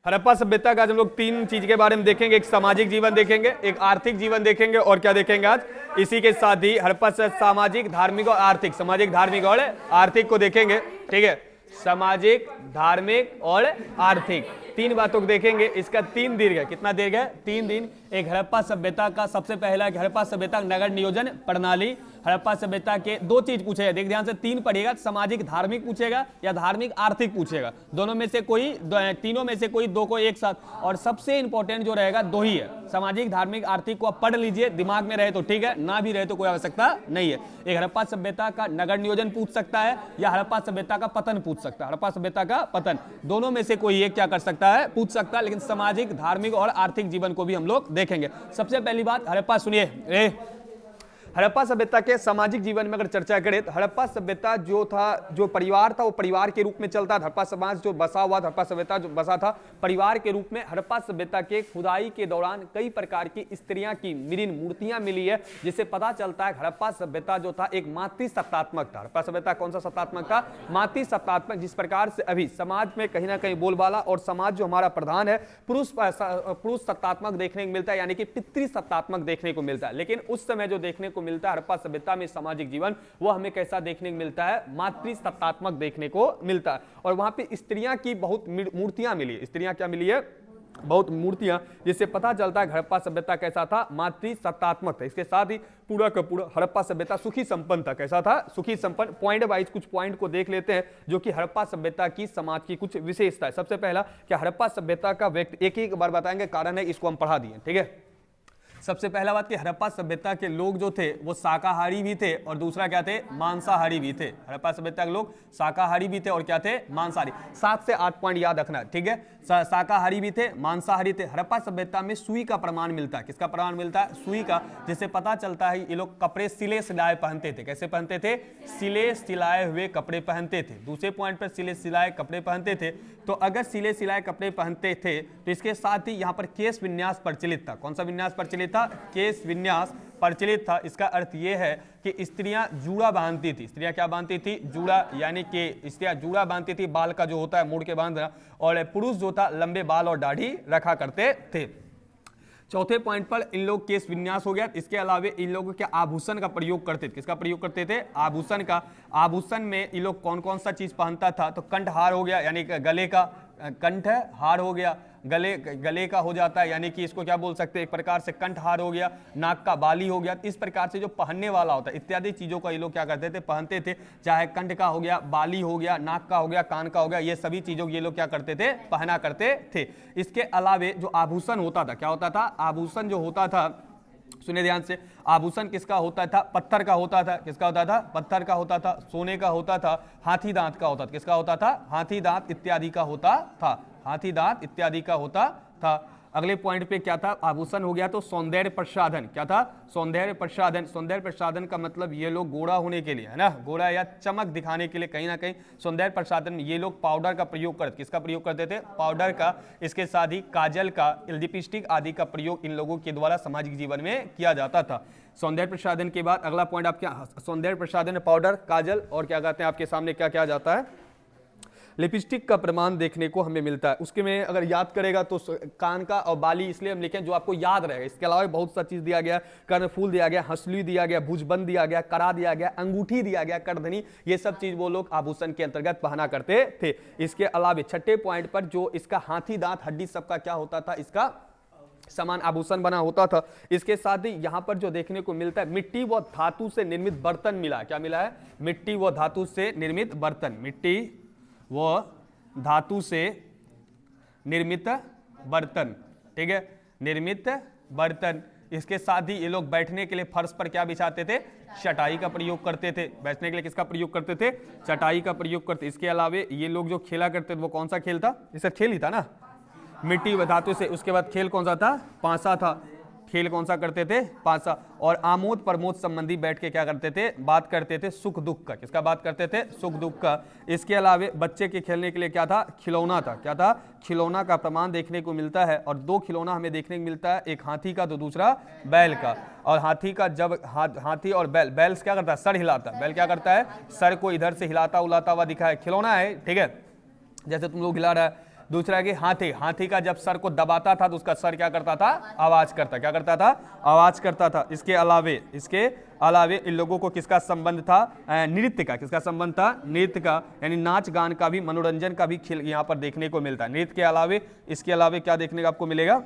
हड़प्पा सभ्यता का आज हम लोग तीन चीज के बारे में देखेंगे। एक सामाजिक जीवन देखेंगे, एक आर्थिक जीवन देखेंगे और क्या देखेंगे आज इसी के साथ ही हड़प्पा से सामाजिक, धार्मिक और आर्थिक, सामाजिक, धार्मिक और आर्थिक को देखेंगे। ठीक है, सामाजिक, धार्मिक और आर्थिक तीन बातों को देखेंगे। इसका 3 दीर्घ है। कितना दीर्घ है? 3 दिन। एक हड़प्पा सभ्यता का सबसे पहला हड़प्पा सभ्यता नगर नियोजन प्रणाली। हड़प्पा सभ्यता के 2 चीज पूछेगा, देख ध्यान से, 3 पढ़ेगा, सामाजिक धार्मिक पूछेगा या धार्मिक आर्थिक पूछेगा। दोनों में से कोई, तीनों में से कोई 2 को एक साथ। और सबसे इंपॉर्टेंट जो रहेगा 2 ही है, सामाजिक, धार्मिक, आर्थिक को आप पढ़ लीजिए, दिमाग में रहे तो ठीक है, ना भी रहे तो कोई आवश्यकता नहीं है। एक हड़प्पा सभ्यता का नगर नियोजन पूछ सकता है या हड़प्पा सभ्यता का पतन पूछ सकता है। हड़प्पा सभ्यता का पतन, दोनों में से कोई एक क्या कर सकता है, पूछ सकता है। लेकिन सामाजिक, धार्मिक और आर्थिक जीवन को भी हम लोग देखेंगे। सबसे पहली बात, हड़प्पा सुनिए, हड़प्पा सभ्यता के सामाजिक जीवन में अगर चर्चा करें तो हड़प्पा सभ्यता जो था, जो परिवार था वो परिवार के रूप में चलता था। हड़प्पा समाज जो बसा हुआ था, हड़प्पा सभ्यता जो बसा था परिवार के रूप में। हड़प्पा सभ्यता के खुदाई के दौरान कई प्रकार की स्त्रियां की मृण मूर्तियां मिली है, जिससे पता चलता है हड़प्पा सभ्यता जो था एक मातृसत्तात्मक था। हड़प्पा सभ्यता कौन सा सत्तात्मक था? मातृसत्तात्मक। जिस प्रकार से अभी समाज में कहीं ना कहीं बोलबाला और समाज जो हमारा प्रधान है पुरुष सत्तात्मक देखने को मिलता है, यानी कि पितृसत्तात्मक देखने को मिलता है। लेकिन उस समय जो देखने को मिलता है हड़प्पा सभ्यता में सामाजिक जीवन, वो हमें कैसा देखने को मिलता है? मातृसत्तात्मक देखने को मिलता है। और वहां पे स्त्रियां की बहुत मूर्तियां मिली है। स्त्रियां क्या मिली है? बहुत मूर्तियां, जिससे पता चलता है हड़प्पा सभ्यता कैसा था? मातृसत्तात्मक था। इसके साथ ही पूरा का पूरा हड़प्पा सभ्यता सुखी संपन्न था। कैसा था? सुखी संपन्न। पॉइंट वाइज कुछ पॉइंट को देख लेते हैं जो कि हड़प्पा सभ्यता की समाज की कुछ विशेषता है। सबसे पहला, क्या हड़प्पा सभ्यता का व्यक्ति, एक बार बताएंगे, कारण है इसको हम पढ़ा दिए। ठीक है, सबसे पहला बात कि हड़प्पा सभ्यता के लोग जो थे वो शाकाहारी भी थे और दूसरा क्या थे? मांसाहारी भी थे। हड़प्पा सभ्यता के लोग शाकाहारी भी थे और क्या थे? मांसाहारी। 7 से 8 पॉइंट याद रखना। ठीक है, शाकाहारी भी थे, मांसाहारी थे। हड़प्पा सभ्यता में सुई का प्रमाण मिलता है। किसका प्रमाण मिलता है? सुई का, जिससे पता चलता है ये लोग कपड़े सिले सिलाए पहनते थे। कैसे पहनते थे? सिले सिलाए हुए कपड़े पहनते थे। दूसरे पॉइंट पर सिले सिलाए कपड़े पहनते थे। तो अगर सिले सिलाए कपड़े पहनते थे तो इसके साथ ही यहाँ पर केश विन्यास प्रचलित था। कौन सा विन्यास प्रचलित था? केश विन्यास प्रचलित था। इसका अर्थ यह है कि स्त्रियां जूड़ा बांधती थी। स्त्रियां क्या बांधती थी? जूड़ा, यानी कि स्त्रियां जूड़ा बांधती थी, बाल का जो होता है मोड़ के बांधना, और पुरुष जो था लंबे बाल और दाढ़ी रखा करते थे। चौथे पॉइंट पर इन लोग केश विन्यास हो गया। इसके अलावे इन लोग क्या आभूषण का प्रयोग करते थे? किसका प्रयोग करते थे? आभूषण का। आभूषण में इन लोग कौन कौन सा चीज पहनता था? तो कंठहार हो गया, यानी गले का कंठ हार हो गया, गले का हो जाता है, यानी कि इसको क्या बोल सकते हैं, एक प्रकार से कंठहार हो गया, नाक का बाली हो गया। इस प्रकार से जो पहनने वाला होता है इत्यादि चीजों का ये लोग क्या करते थे? पहनते थे। चाहे कंठ का हो गया, बाली हो गया, नाक का हो गया, कान का हो गया, ये सभी चीजों ये लोग क्या करते थे? पहना करते थे। इसके अलावे जो आभूषण होता था, क्या होता था? आभूषण जो होता था, सुनिए ध्यान से, आभूषण किसका होता था? पत्थर का होता था। किसका होता था? पत्थर का होता था, सोने का होता था, हाथी दांत का होता था। किसका होता था? हाथी दांत इत्यादि का होता था। हाथी दांत इत्यादि का होता था। अगले पॉइंट पे क्या था? आभूषण हो गया तो सौंदर्य प्रसाधन। क्या था? सौंदर्य प्रसाधन। सौंदर्य प्रसाधन का मतलब ये लोग गोरा होने के लिए, है ना, गोरा या चमक दिखाने के लिए कहीं ना कहीं सौंदर्य प्रसाधन में ये लोग पाउडर का प्रयोग करते। किसका प्रयोग करते थे? पाउडर का। इसके साथ ही काजल का, लिपस्टिक आदि का प्रयोग इन लोगों के द्वारा सामाजिक जीवन में किया जाता था। सौंदर्य प्रसाधन के बाद अगला पॉइंट आपके सौंदर्य प्रसाधन, पाउडर, काजल और क्या कहते हैं आपके सामने क्या क्या जाता है? लिपस्टिक का प्रमाण देखने को हमें मिलता है। उसके में अगर याद करेगा तो कान का और बाली इसलिए हम लिखें जो आपको याद रहेगा। इसके अलावा बहुत सा चीज दिया गया, कर्णफूल दिया गया, हंसली दिया गया, भुजबंद दिया गया, कड़ा दिया गया, अंगूठी दिया गया, करधनी, ये सब चीज वो लोग आभूषण के अंतर्गत पहना करते थे। इसके अलावा 6ठे पॉइंट पर जो इसका हाथी दांत हड्डी सबका क्या होता था? इसका समान आभूषण बना होता था। इसके साथ ही यहां पर जो देखने को मिलता है मिट्टी व धातु से निर्मित बर्तन मिला। क्या मिला है? मिट्टी व धातु से निर्मित बर्तन। मिट्टी वो धातु से निर्मित बर्तन। ठीक है, निर्मित बर्तन। इसके साथ ही ये लोग बैठने के लिए फर्श पर क्या बिछाते थे? चटाई का प्रयोग करते थे। बैठने के लिए किसका प्रयोग करते थे? चटाई का प्रयोग करते। इसके अलावे ये लोग जो खेला करते थे वो कौन सा खेल था? इसे खेल ही था ना, मिट्टी व धातु से। उसके बाद खेल कौन सा था? पांसा था। खेल कौन सा करते थे? पांसा। और आमोद प्रमोद संबंधी बैठ के क्या करते थे? बात करते थे सुख दुख का। किसका बात करते थे? सुख दुख का। इसके अलावे बच्चे के खेलने के लिए क्या था? खिलौना था। क्या था? खिलौना का प्रमाण देखने को मिलता है। और 2 खिलौना हमें देखने को मिलता है, एक हाथी का तो दूसरा बैल का। और हाथी का जब हाथी और बैल, बैल क्या करता है? सर हिलाता है। बैल क्या करता है? सर को इधर से हिलाता उलाता हुआ दिखा है। खिलौना है, ठीक है, जैसे तुम लोग हिला रहा है, दूसरा कि हाथी, हाथी का जब सर को दबाता था तो उसका सर क्या करता था, आवाज करता, क्या करता था, आवाज करता था। इसके अलावे इन लोगों को किसका संबंध था, नृत्य का, किसका संबंध था, नृत्य का, यानी नाच गान का भी, मनोरंजन का भी खेल यहाँ पर देखने को मिलता है। नृत्य के अलावे इसके अलावे क्या देखने को आपको मिलेगा,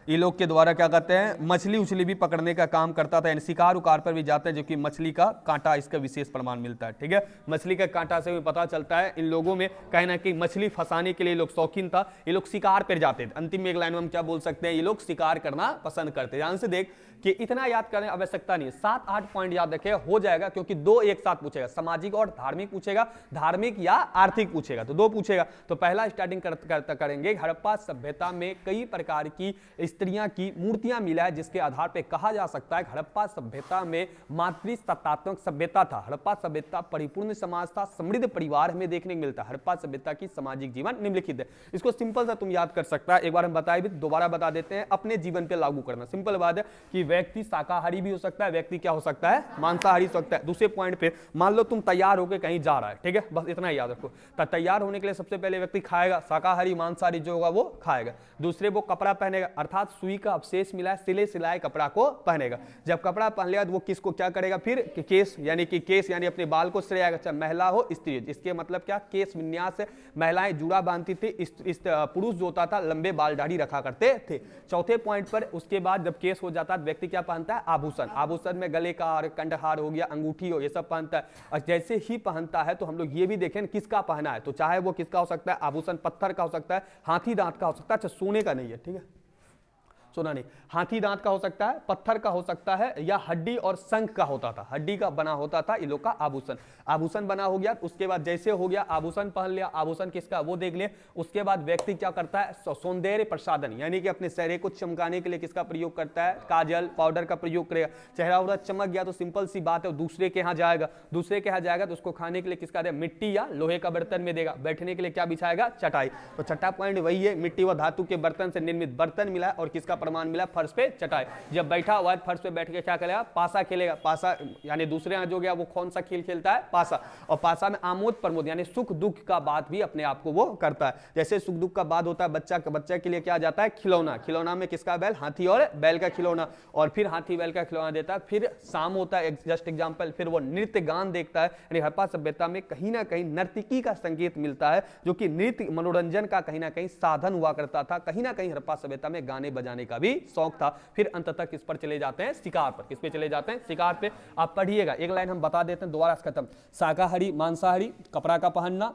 ये लोग के द्वारा क्या करते हैं, मछली उछली भी पकड़ने का काम करता था, यानी शिकार उकार पर भी जाते हैं, जो कि मछली का कांटा इसका विशेष प्रमाण मिलता है। ठीक है, मछली का कांटा से भी पता चलता है इन लोगों में कहीं ना कहीं मछली फंसाने के लिए लोग शौकीन था, ये लोग शिकार पर जाते थे। अंतिम में एक लाइन में हम क्या बोल सकते हैं, ये लोग शिकार करना पसंद करते। ध्यान से देख कि इतना याद करने आवश्यकता नहीं है, 7-8 पॉइंट याद रखे, हो जाएगा, क्योंकि 2 एक साथ पूछेगा, सामाजिक और धार्मिक पूछेगा, धार्मिक या आर्थिक पूछेगा, तो 2 पूछेगा। तो पहला स्टार्टिंग करेंगे, हड़प्पा सभ्यता में कई प्रकार की स्त्रियां की मूर्तियां मिला है, जिसके आधार पर कहा जा सकता है हड़प्पा सभ्यता में मातृसत्तात्मक सभ्यता था। हड़प्पा सभ्यता परिपूर्ण समाज था, समृद्ध परिवार हमें देखने को मिलता है। हड़प्पा सभ्यता की सामाजिक जीवन निम्नलिखित है। इसको सिंपल सा तुम याद कर सकता है, एक बार हम बताए भी, दोबारा बता देते हैं, अपने जीवन पे लागू करना। सिंपल बात है कि व्यक्ति शाकाहारी भी हो सकता है, व्यक्ति क्या हो सकता है, मांसाहारी हो सकता है। दूसरे पॉइंट पे मान लो तुम तैयार होकर कहीं जा रहा है, ठीक है, बस इतना ही याद रखो। तैयार होने के लिए सबसे पहले व्यक्ति खाएगा, शाकाहारी मांसाहारी जो होगा वो खाएगा। दूसरे वो कपड़ा पहनेगा, अर्थात सुई का अवशेष मिला है, सिले सिलाए कपड़ा को पहनेगा। जब कपड़ा पहन लिया तो वो किसको क्या करेगा, फिर केस यानी अपने बाल को सिलाएगा, चाहे महिला हो स्त्री। इसके मतलब क्या, केस विन्यास है, महिलाएं जुड़ा बांधती थी, इस पुरुष जो होता था लंबे बाल दाढ़ी रखा करते थे। चौथे पॉइंट पर उसके बाद जब केस हो जाता है व्यक्ति क्या पहनता है, आभूषण। आभूषण में गले का हार, कंठहार हो गया, अंगूठी हो, ये सब पहनता है। और जैसे ही पहनता है तो हम लोग ये भी देखें किसका पहना है, तो चाहे वो किसका हो सकता है, आभूषण पत्थर का हो सकता है, हाथी दांत का हो सकता है, अच्छा सोने का नहीं है, ठीक है, सोना नहीं, हाथी दांत का हो सकता है, पत्थर का हो सकता है, या हड्डी और शंख का होता था, हड्डी का बना होता था इन लोग का आभूषण। आभूषण बना हो गया, उसके बाद जैसे हो गया आभूषण पहन लिया, आभूषण किसका वो देख लिया। उसके बाद व्यक्ति क्या करता है, सौंदर्य प्रसाधन, यानी कि अपने चेहरे को चमकाने के लिए किसका प्रयोग करता है, काजल पाउडर का प्रयोग करेगा। चेहरा उधर चमक गया तो सिंपल सी बात है दूसरे के यहाँ जाएगा, दूसरे के यहाँ जाएगा तो उसको खाने के लिए किसका देगा, मिट्टी या लोहे का बर्तन में देगा। बैठने के लिए क्या बिछाएगा, चटाई। तो छठा पॉइंट वही है, मिट्टी व धातु के बर्तन से निर्मित बर्तन मिला और किसका प्रमाण मिला, फर्श पे चटाई। जब बैठा हुआ है फर्श पे बैठ के क्या करेगा, पासा खेलेगा। पासा यानी दूसरे यहाँ जो गया वो कौन सा खेल खेलता है, पासा। और पासा में आमोद प्रमोद यानी सुख दुख का बात भी अपने आप को वो करता है। जैसे सुख दुख का बात होता है बच्चा के लिए क्या जाता है, खिलौना। खिलौना में किसका बैल, हाथी और बैल का खिलौना, और फिर हाथी बैल का खिलौना देता है। फिर शाम होता है, जस्ट एग्जाम्पल, फिर वो नृत्य गान देखता है। यानी हड़प्पा सभ्यता में कहीं ना कहीं नर्तकी का संकेत मिलता है, जो कि नृत्य मनोरंजन का कहीं ना कहीं साधन हुआ करता था। कहीं ना कहीं हड़प्पा सभ्यता में गाने बजाने का भी शौक था। फिर अंततः किस पर चले जाते हैं, शिकार पर। किस पे चले जाते हैं, शिकार पे। आप पढ़िएगा, एक लाइन हम बता देते हैं, दोबारा खत्म। शाकाहारी मांसाहारी, कपड़ा का पहनना,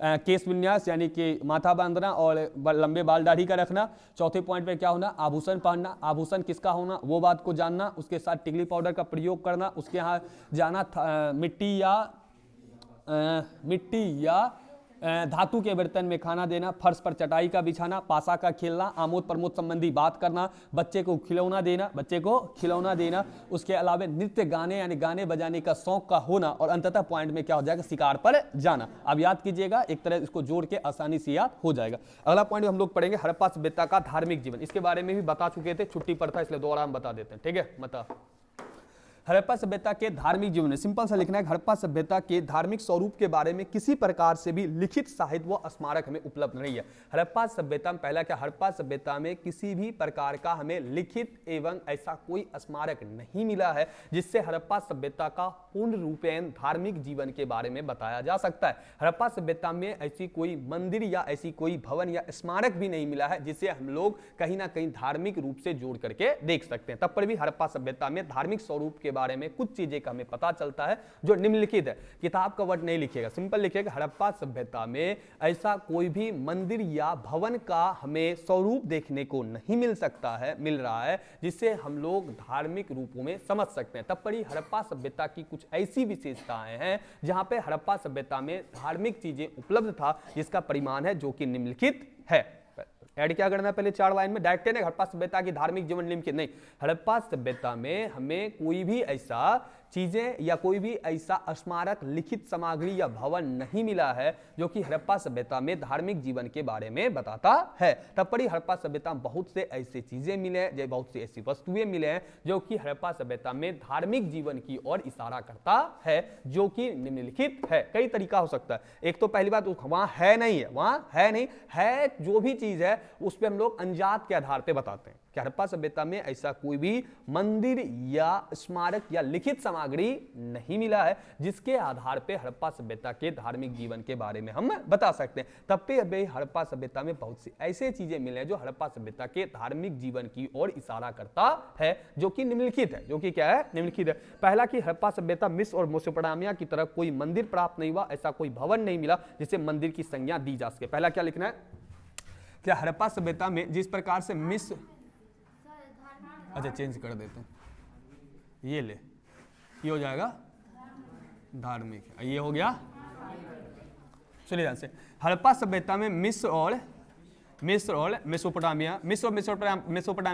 केस विन्यास यानी कि माथा बांधना और लंबे बाल दाढ़ी का रखना। चौथे पॉइंट पे क्या होना, आभूषण पहनना। आभूषण किसका होना वो बात को जानना। उसके साथ टिकली पाउडर का प्रयोग करना। उसके यहाँ जाना, मिट्टी या धातु के बर्तन में खाना देना, फर्श पर चटाई का बिछाना, पासा का खेलना, आमोद प्रमोद संबंधी बात करना, बच्चे को खिलौना देना। उसके अलावा नृत्य गाने यानी गाने बजाने का शौक का होना, और अंततः पॉइंट में क्या हो जाएगा, शिकार पर जाना। अब याद कीजिएगा, एक तरह इसको जोड़ के आसानी से याद हो जाएगा। अगला पॉइंट हम लोग पढ़ेंगे हड़प्पा सभ्यता का धार्मिक जीवन। इसके बारे में भी बता चुके थे, छुट्टी पर था इसलिए दोबारा हम बता देते हैं, ठीक है। बता हड़प्पा सभ्यता के धार्मिक जीवन में सिंपल सा लिखना है, हड़प्पा सभ्यता के धार्मिक स्वरूप के बारे में किसी प्रकार से भी लिखित साहित्य व स्मारक हमें उपलब्ध नहीं है। हड़प्पा सभ्यता में पहला क्या, हड़प्पा सभ्यता में किसी भी प्रकार का हमें लिखित एवं ऐसा कोई स्मारक नहीं मिला है जिससे हड़प्पा सभ्यता का पूर्ण रूपेण धार्मिक जीवन के बारे में बताया जा सकता है। हड़प्पा सभ्यता में ऐसी कोई मंदिर या ऐसी कोई भवन या स्मारक भी नहीं मिला है जिसे हम लोग कहीं ना कहीं धार्मिक रूप से जोड़ करके देख सकते हैं। तब पर भी हड़प्पा सभ्यता में धार्मिक स्वरूप के बारे में कुछ चीजें का हमें पता चलता है जो निम्नलिखित है। किताब का वर्ड नहीं लिखिएगा, सिंपल लिखिएगा, हड़प्पा सभ्यता में ऐसा कोई भी मंदिर या भवन का हमें स्वरूप देखने को नहीं मिल रहा है जिससे हम लोग धार्मिक रूपों में समझ सकते हैं। तब पर ही हड़प्पा सभ्यता की कुछ ऐसी विशेषताएं हैं जहां पे हड़प्पा सभ्यता में धार्मिक चीजें उपलब्ध था जिसका परिमाण है जो कि निम्नलिखित है। ऐड क्या करना है पहले 4 लाइन में, डायरेक्ट है हड़प्पा सभ्यता की धार्मिक जीवन निम्नलिखित नहीं। हड़प्पा सभ्यता में हमें कोई भी ऐसा चीजें या कोई भी ऐसा स्मारक, लिखित सामग्री या भवन नहीं मिला है जो कि हड़प्पा सभ्यता में धार्मिक जीवन के बारे में बताता है। तब पढ़ी हड़प्पा सभ्यता में बहुत से ऐसे चीजें मिले हैं, बहुत सी ऐसी वस्तुएं मिले हैं जो कि हड़प्पा सभ्यता में धार्मिक जीवन की ओर इशारा करता है, जो कि निम्नलिखित है। कई तरीका हो सकता है। एक तो पहली बात, वहां है नहीं है, वहां है नहीं है, जो भी चीज है उस पर हम लोग अंजात के आधार पर बताते हैं कि हड़प्पा सभ्यता में ऐसा कोई भी मंदिर या स्मारक या लिखित सामग्री नहीं मिला है जिसके आधार पे हड़प्पा सभ्यता के धार्मिक जीवन के बारे में हम बता सकते हैं। तब पे अभी हड़प्पा सभ्यता में बहुत सी ऐसे चीजें मिले हैं जो हड़प्पा सभ्यता के धार्मिक जीवन की ओर इशारा करता है, जो कि निम्नलिखित है। जो कि क्या है? निम्नलिखित है। पहला कि हड़प्पा सभ्यता मिस्र और मेसोपोटामिया की तरह कोई मंदिर प्राप्त नहीं हुआ, ऐसा कोई भवन नहीं मिला जिसे मंदिर की संज्ञा दी जा सके। पहला क्या लिखना है? क्या हड़प्पा सभ्यता में जिस प्रकार से मिस्र, अच्छा चेंज कर देते हैं, ये ले, ये हो जाएगा धार्मिक, ये हो गया। सुनिए ध्यान से, हड़प्पा सभ्यता में मिस्र और मेसोपोटामिया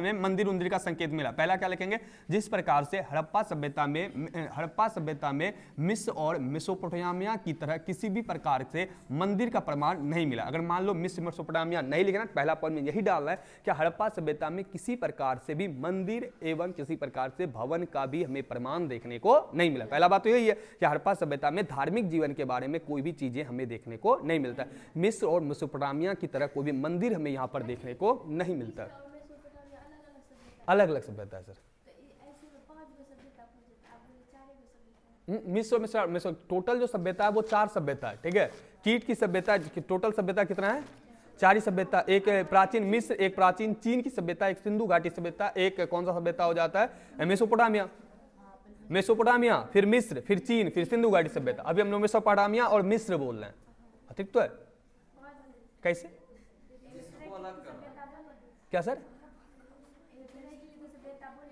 में मंदिर उंदिर का संकेत मिला। पहला क्या लिखेंगे? जिस प्रकार से हड़प्पा सभ्यता में मिस्र और मेसोपोटामिया की तरह किसी भी प्रकार से मंदिर का प्रमाण नहीं मिला। अगर मान लो मिस्र मेसोपोटामिया नहीं लिखना, पहला पॉइंट में यही डालना है कि हड़प्पा सभ्यता में किसी प्रकार से भी मंदिर एवं किसी प्रकार से भवन का भी हमें प्रमाण देखने को नहीं मिला। पहला बात तो यही है कि हड़प्पा सभ्यता में धार्मिक जीवन के बारे में कोई भी चीजें हमें देखने को नहीं मिलता। मिस्र और मेसोपोटामिया की तरह कोई भी मंदिर हमें यहां पर देखने को नहीं मिलता। अलग अलग सभ्यता है सर। मिस्र टोटल जो सभ्यता है वो 4 सभ्यता है, ठीक है। कीट की सभ्यता, टोटल सभ्यता कितना है? 4 ही सभ्यता। एक प्राचीन मिस्र, एक प्राचीन चीन की सभ्यता, एक सिंधु घाटी सभ्यता, एक कौन सा सभ्यता हो जाता है? मेसोपोटामिया, फिर मिस्र, फिर चीन, फिर सिंधु घाटी सभ्यता। अभी हम लोग मेसोपोटामिया और मिस्र बोल रहे हैं, अतिरिक्त तो है। कैसे? क्या सर?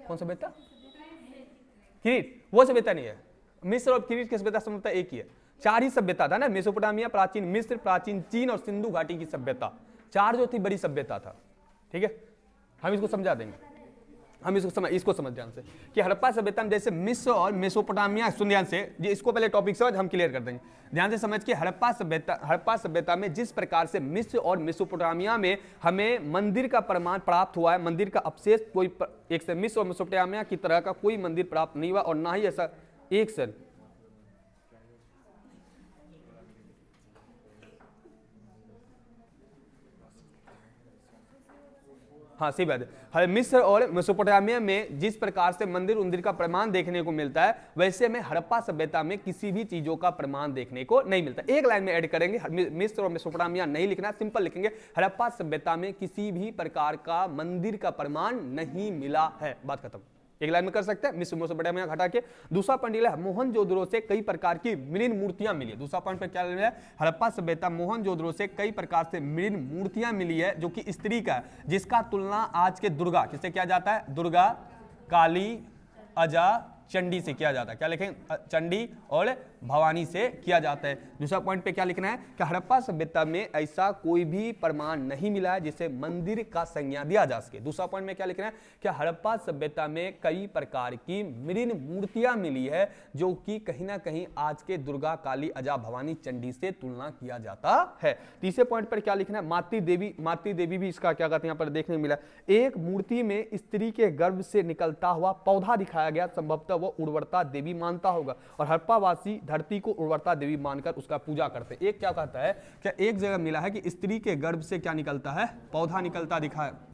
कौन सभ्यता? क्रीट, वो सभ्यता नहीं है। मिस्र और क्रीट की सभ्यता संभवतः एक ही है। 4 ही सभ्यता था ना, मेसोपोटामिया, प्राचीन मिस्र, प्राचीन चीन और सिंधु घाटी की सभ्यता, 4 जो थी बड़ी सभ्यता था, ठीक है। हम इसको समझा देंगे, हम इसको समझ ध्यान से कि हड़प्पा सभ्यता में जैसे मिस्र और मेसोपोटामिया, सुन ध्यान से, ये इसको पहले टॉपिक समझ, हम क्लियर कर देंगे। ध्यान से समझ के हड़प्पा सभ्यता में जिस प्रकार से मिस्र और मेसोपोटामिया में हमें मंदिर का प्रमाण प्राप्त हुआ है, मंदिर का अवशेष कोई एक से मिस्र और मेसोपोटामिया की तरह का कोई मंदिर प्राप्त नहीं हुआ, और ना ही ऐसा एक से, हाँ सही बात है। मिस्र और मेसोपोटामिया में जिस प्रकार से मंदिर उंदिर का प्रमाण देखने को मिलता है, वैसे में हड़प्पा सभ्यता में किसी भी चीजों का प्रमाण देखने को नहीं मिलता। एक लाइन में ऐड करेंगे, मिस्र और मेसोपोटामिया नहीं लिखना, सिंपल लिखेंगे हड़प्पा सभ्यता में किसी भी प्रकार का मंदिर का प्रमाण नहीं मिला है, बात खत्म। एक लाइन में कर सकते हैं, मिस्र मेसोपोटामिया घटा के। दूसरा पॉइंट ये है, मोहनजोदड़ो से कई प्रकार की मृण मूर्तियां मिली है। दूसरा पॉइंट पर क्या है? हड़प्पा सभ्यता मोहनजोदड़ो से कई प्रकार से मृण मूर्तियां मिली है जो कि स्त्री का है, जिसका तुलना आज के दुर्गा, किससे किया जाता है? दुर्गा, काली, अजा, चंडी से किया जाता है। क्या लिखें? चंडी और भवानी से किया जाता है। दूसरा पॉइंट पे क्या लिखना है कि हड़प्पा सभ्यता में ऐसा कोई भी प्रमाण नहीं मिला है जिसे मंदिर का संज्ञा दिया जा सके। दूसरा पॉइंट में क्या लिखना है कि हड़प्पा सभ्यता में कई प्रकार की मृण मूर्तियां मिली है जो कि कहीं ना कहीं आज के दुर्गा, काली, अजा, भवानी, चंडी से तुलना किया जाता है। तीसरे पॉइंट पर क्या लिखना है? मातृ देवी भी इसका क्या कहते हैं यहाँ पर देखने मिला। एक मूर्ति में स्त्री के गर्भ से निकलता हुआ पौधा दिखाया गया, संभवतः वो उर्वरता देवी मानता होगा, और हड़प्पा वासी धरती को उर्वरता देवी मानकर उसका पूजा करते। एक क्या कहता है, क्या एक जगह मिला है कि स्त्री के गर्भ से क्या निकलता है? पौधा निकलता दिखा है।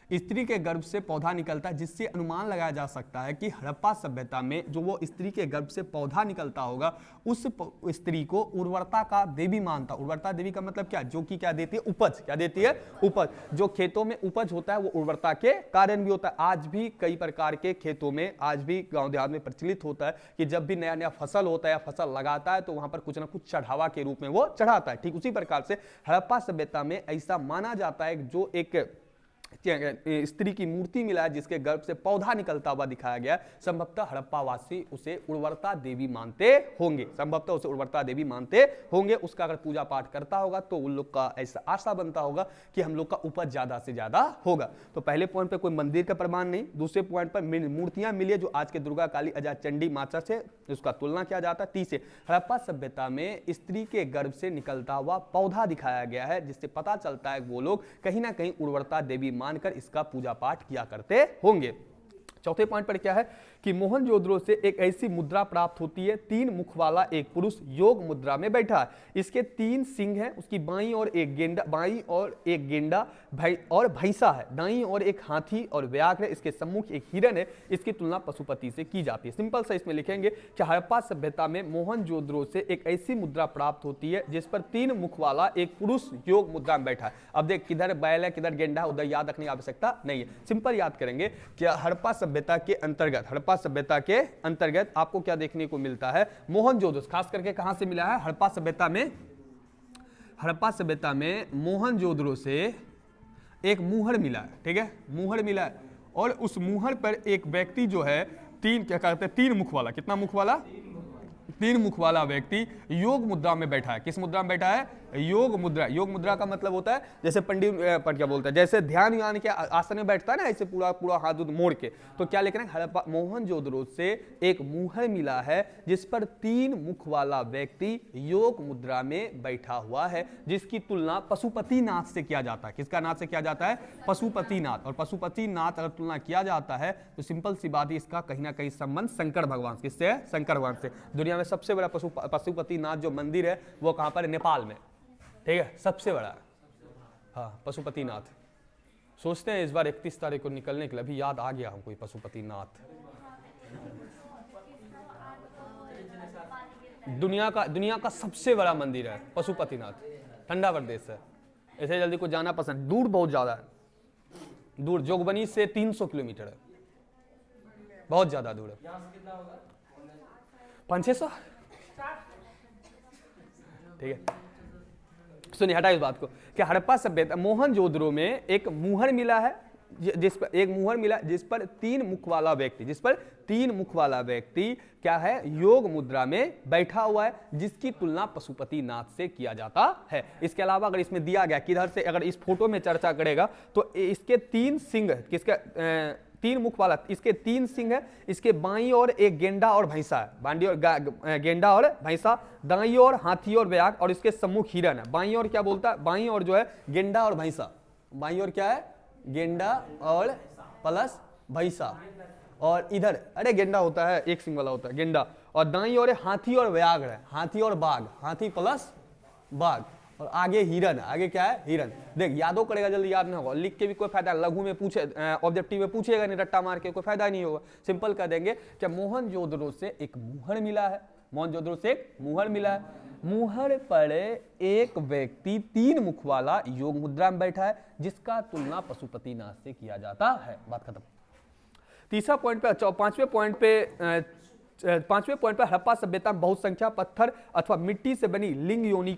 स्त्री के गर्भ से पौधा निकलता है, जिससे अनुमान लगाया जा सकता है कि हड़प्पा सभ्यता में जो वो स्त्री के गर्भ से पौधा निकलता होगा, उस स्त्री को उर्वरता का देवी मानता। उर्वरता देवी का मतलब क्या? जो कि क्या देती है? उपज। क्या देती है? उपज। जो खेतों में उपज होता है वो उर्वरता के कारण भी होता है। आज भी कई प्रकार के खेतों में, आज भी गाँव देहात में प्रचलित होता है कि जब भी नया नया फसल होता है या फसल लगाता है तो वहां पर कुछ ना कुछ चढ़ावा के रूप में वो चढ़ाता है। ठीक उसी प्रकार से हड़प्पा सभ्यता में ऐसा माना जाता है जो एक स्त्री की मूर्ति मिला है जिसके गर्भ से पौधा निकलता हुआ दिखाया गया। संभवतः हड़प्पावासी उसे उर्वरता देवी मानते होंगे, संभवतः उसे उर्वरता देवी मानते होंगे। उसका अगर पूजा पाठ करता होगा तो उन लोग का ऐसा आशा बनता होगा कि हम लोग का उपज ज्यादा से ज्यादा होगा। तो पहले पॉइंट पे कोई मंदिर का प्रमाण नहीं, दूसरे पॉइंट पर मूर्तियां मिली जो आज के दुर्गा काली अजा चंडी माता से उसका तुलना किया जाता है। तीसरे, हड़प्पा सभ्यता में स्त्री के गर्भ से निकलता हुआ पौधा दिखाया गया है जिससे पता चलता है वो लोग कहीं ना कहीं उर्वरता देवी मानकर इसका पूजा पाठ किया करते होंगे। चौथे पॉइंट पर क्या है कि मोहनजोदड़ो से एक ऐसी मुद्रा प्राप्त होती है, 3 मुख वाला एक पुरुष योग मुद्रा में बैठा है। इसके 3 सिंह हैं, उसकी बाईं और एक गेंडा भाई और भैंसा है, दाईं और एक हाथी और व्याघ्र है, इसके सम्मुख एक हिरण है। इसकी तुलना पशुपति से की जाती है। सिंपल सा इसमें लिखेंगे कि हड़प्पा सभ्यता में मोहनजोदड़ो से एक ऐसी मुद्रा प्राप्त होती है जिस पर 3 मुख वाला एक पुरुष योग मुद्रा में बैठा है। अब देख किधर बैल है किधर गेंडा, उधर याद रखने की आवश्यकता नहीं है, सिंपल याद करेंगे कि हड़प्पा सभ्यता के अंतर्गत आपको क्या देखने को मिलता है, मोहनजोदड़ो खास करके कहां से मिला है, हड़प्पा सभ्यता में मोहनजोदड़ो से एक मुहर मिला है, ठीक है, मुहर मिला है। और उस मुहर पर एक व्यक्ति जो है तीन मुख वाला, कितना मुख वाला, 3 मुख वाला व्यक्ति योग मुद्रा में बैठा है। किस मुद्रा में बैठा है, योग मुद्रा। योग मुद्रा का मतलब होता है जैसे पंडित पर क्या बोलता है, जैसे ध्यान यान के आसन में बैठता है ना, ऐसे पूरा पूरा हाथ मोड़ के। तो क्या लिख रहे हैं, हड़प्पा मोहनजोदड़ो से एक मुहर मिला है जिस पर 3 मुख वाला व्यक्ति योग मुद्रा में बैठा हुआ है, जिसकी तुलना पशुपतिनाथ से किया जाता है। किसका नाथ से किया जाता है, पशुपतिनाथ। और पशुपतिनाथ अगर तुलना किया जाता है तो सिंपल सी बात है इसका कहीं ना कहीं संबंध शंकर भगवान से, किससे है, शंकर भगवान से। दुनिया में सबसे बड़ा पशुपतिनाथ जो मंदिर है वो कहां पर है, नेपाल में, ठीक है, सबसे बड़ा, हाँ, पशुपतिनाथ। सोचते हैं इस बार 31 तारीख को निकलने के लिए, अभी याद आ गया हमको पशुपतिनाथ। दुनिया का सबसे बड़ा मंदिर है पशुपतिनाथ, ठंडा प्रदेश है, ऐसे जल्दी को जाना पसंद, दूर बहुत ज्यादा है, दूर जोगबनी से 300 किलोमीटर है, बहुत ज्यादा दूर है, 500-600, ठीक है। सुनिए हटा इस बात को कि हड़प्पा सभ्यता मोहनजोदड़ो में एक मुहर मिला है जिस पर 3 मुख वाला व्यक्ति क्या है, योग मुद्रा में बैठा हुआ है, जिसकी तुलना पशुपतिनाथ से किया जाता है। इसके अलावा अगर इसमें दिया गया किधर से, अगर इस फोटो में चर्चा करेगा तो इसके 3 सिंह, किसका 3 मुख वाला, इसके 3 सिंह है, इसके बाईं ओर एक गेंडा और भैंसा है, गेंडा और भैंसा, दाईं ओर हाथी और व्याघ्र और इसके सम्मुख हिरण है। बाईं ओर क्या बोलता है, बाईं ओर जो है गेंडा और भैंसा, बाईं ओर क्या है, गेंडा और प्लस भैंसा, और इधर अरे गेंडा होता है, एक सिंह वाला होता है गेंडा, और दाईं ओर हाथी और व्याघ्र है, हाथी और बाघ, हाथी प्लस बाघ, और आगे हिरण, आगे क्या है, हिरण। देख यादों करेगा जल्दी याद नहीं होगा, लिख के भी कोई फायदा, लघु में पूछे ऑब्जेक्टिव में पूछेगा नहीं, रट्टा मार के कोई फायदा नहीं होगा। सिंपल कर देंगे कि मोहनजोदड़ो से एक मुहर मिला है, मोहनजोदड़ो से एक मुहर मिला है, मुहर पर एक व्यक्ति 3 मुख वाला योग मुद्रा में बैठा है, जिसका तुलना पशुपतिनाथ से किया जाता है। बात खत्म। तीसरा पॉइंट पे, पांचवें पॉइंट पर हड़प्पा सभ्यता में बहुत संख्या पत्थर अथवा मिट्टी से बनी लिंग योनि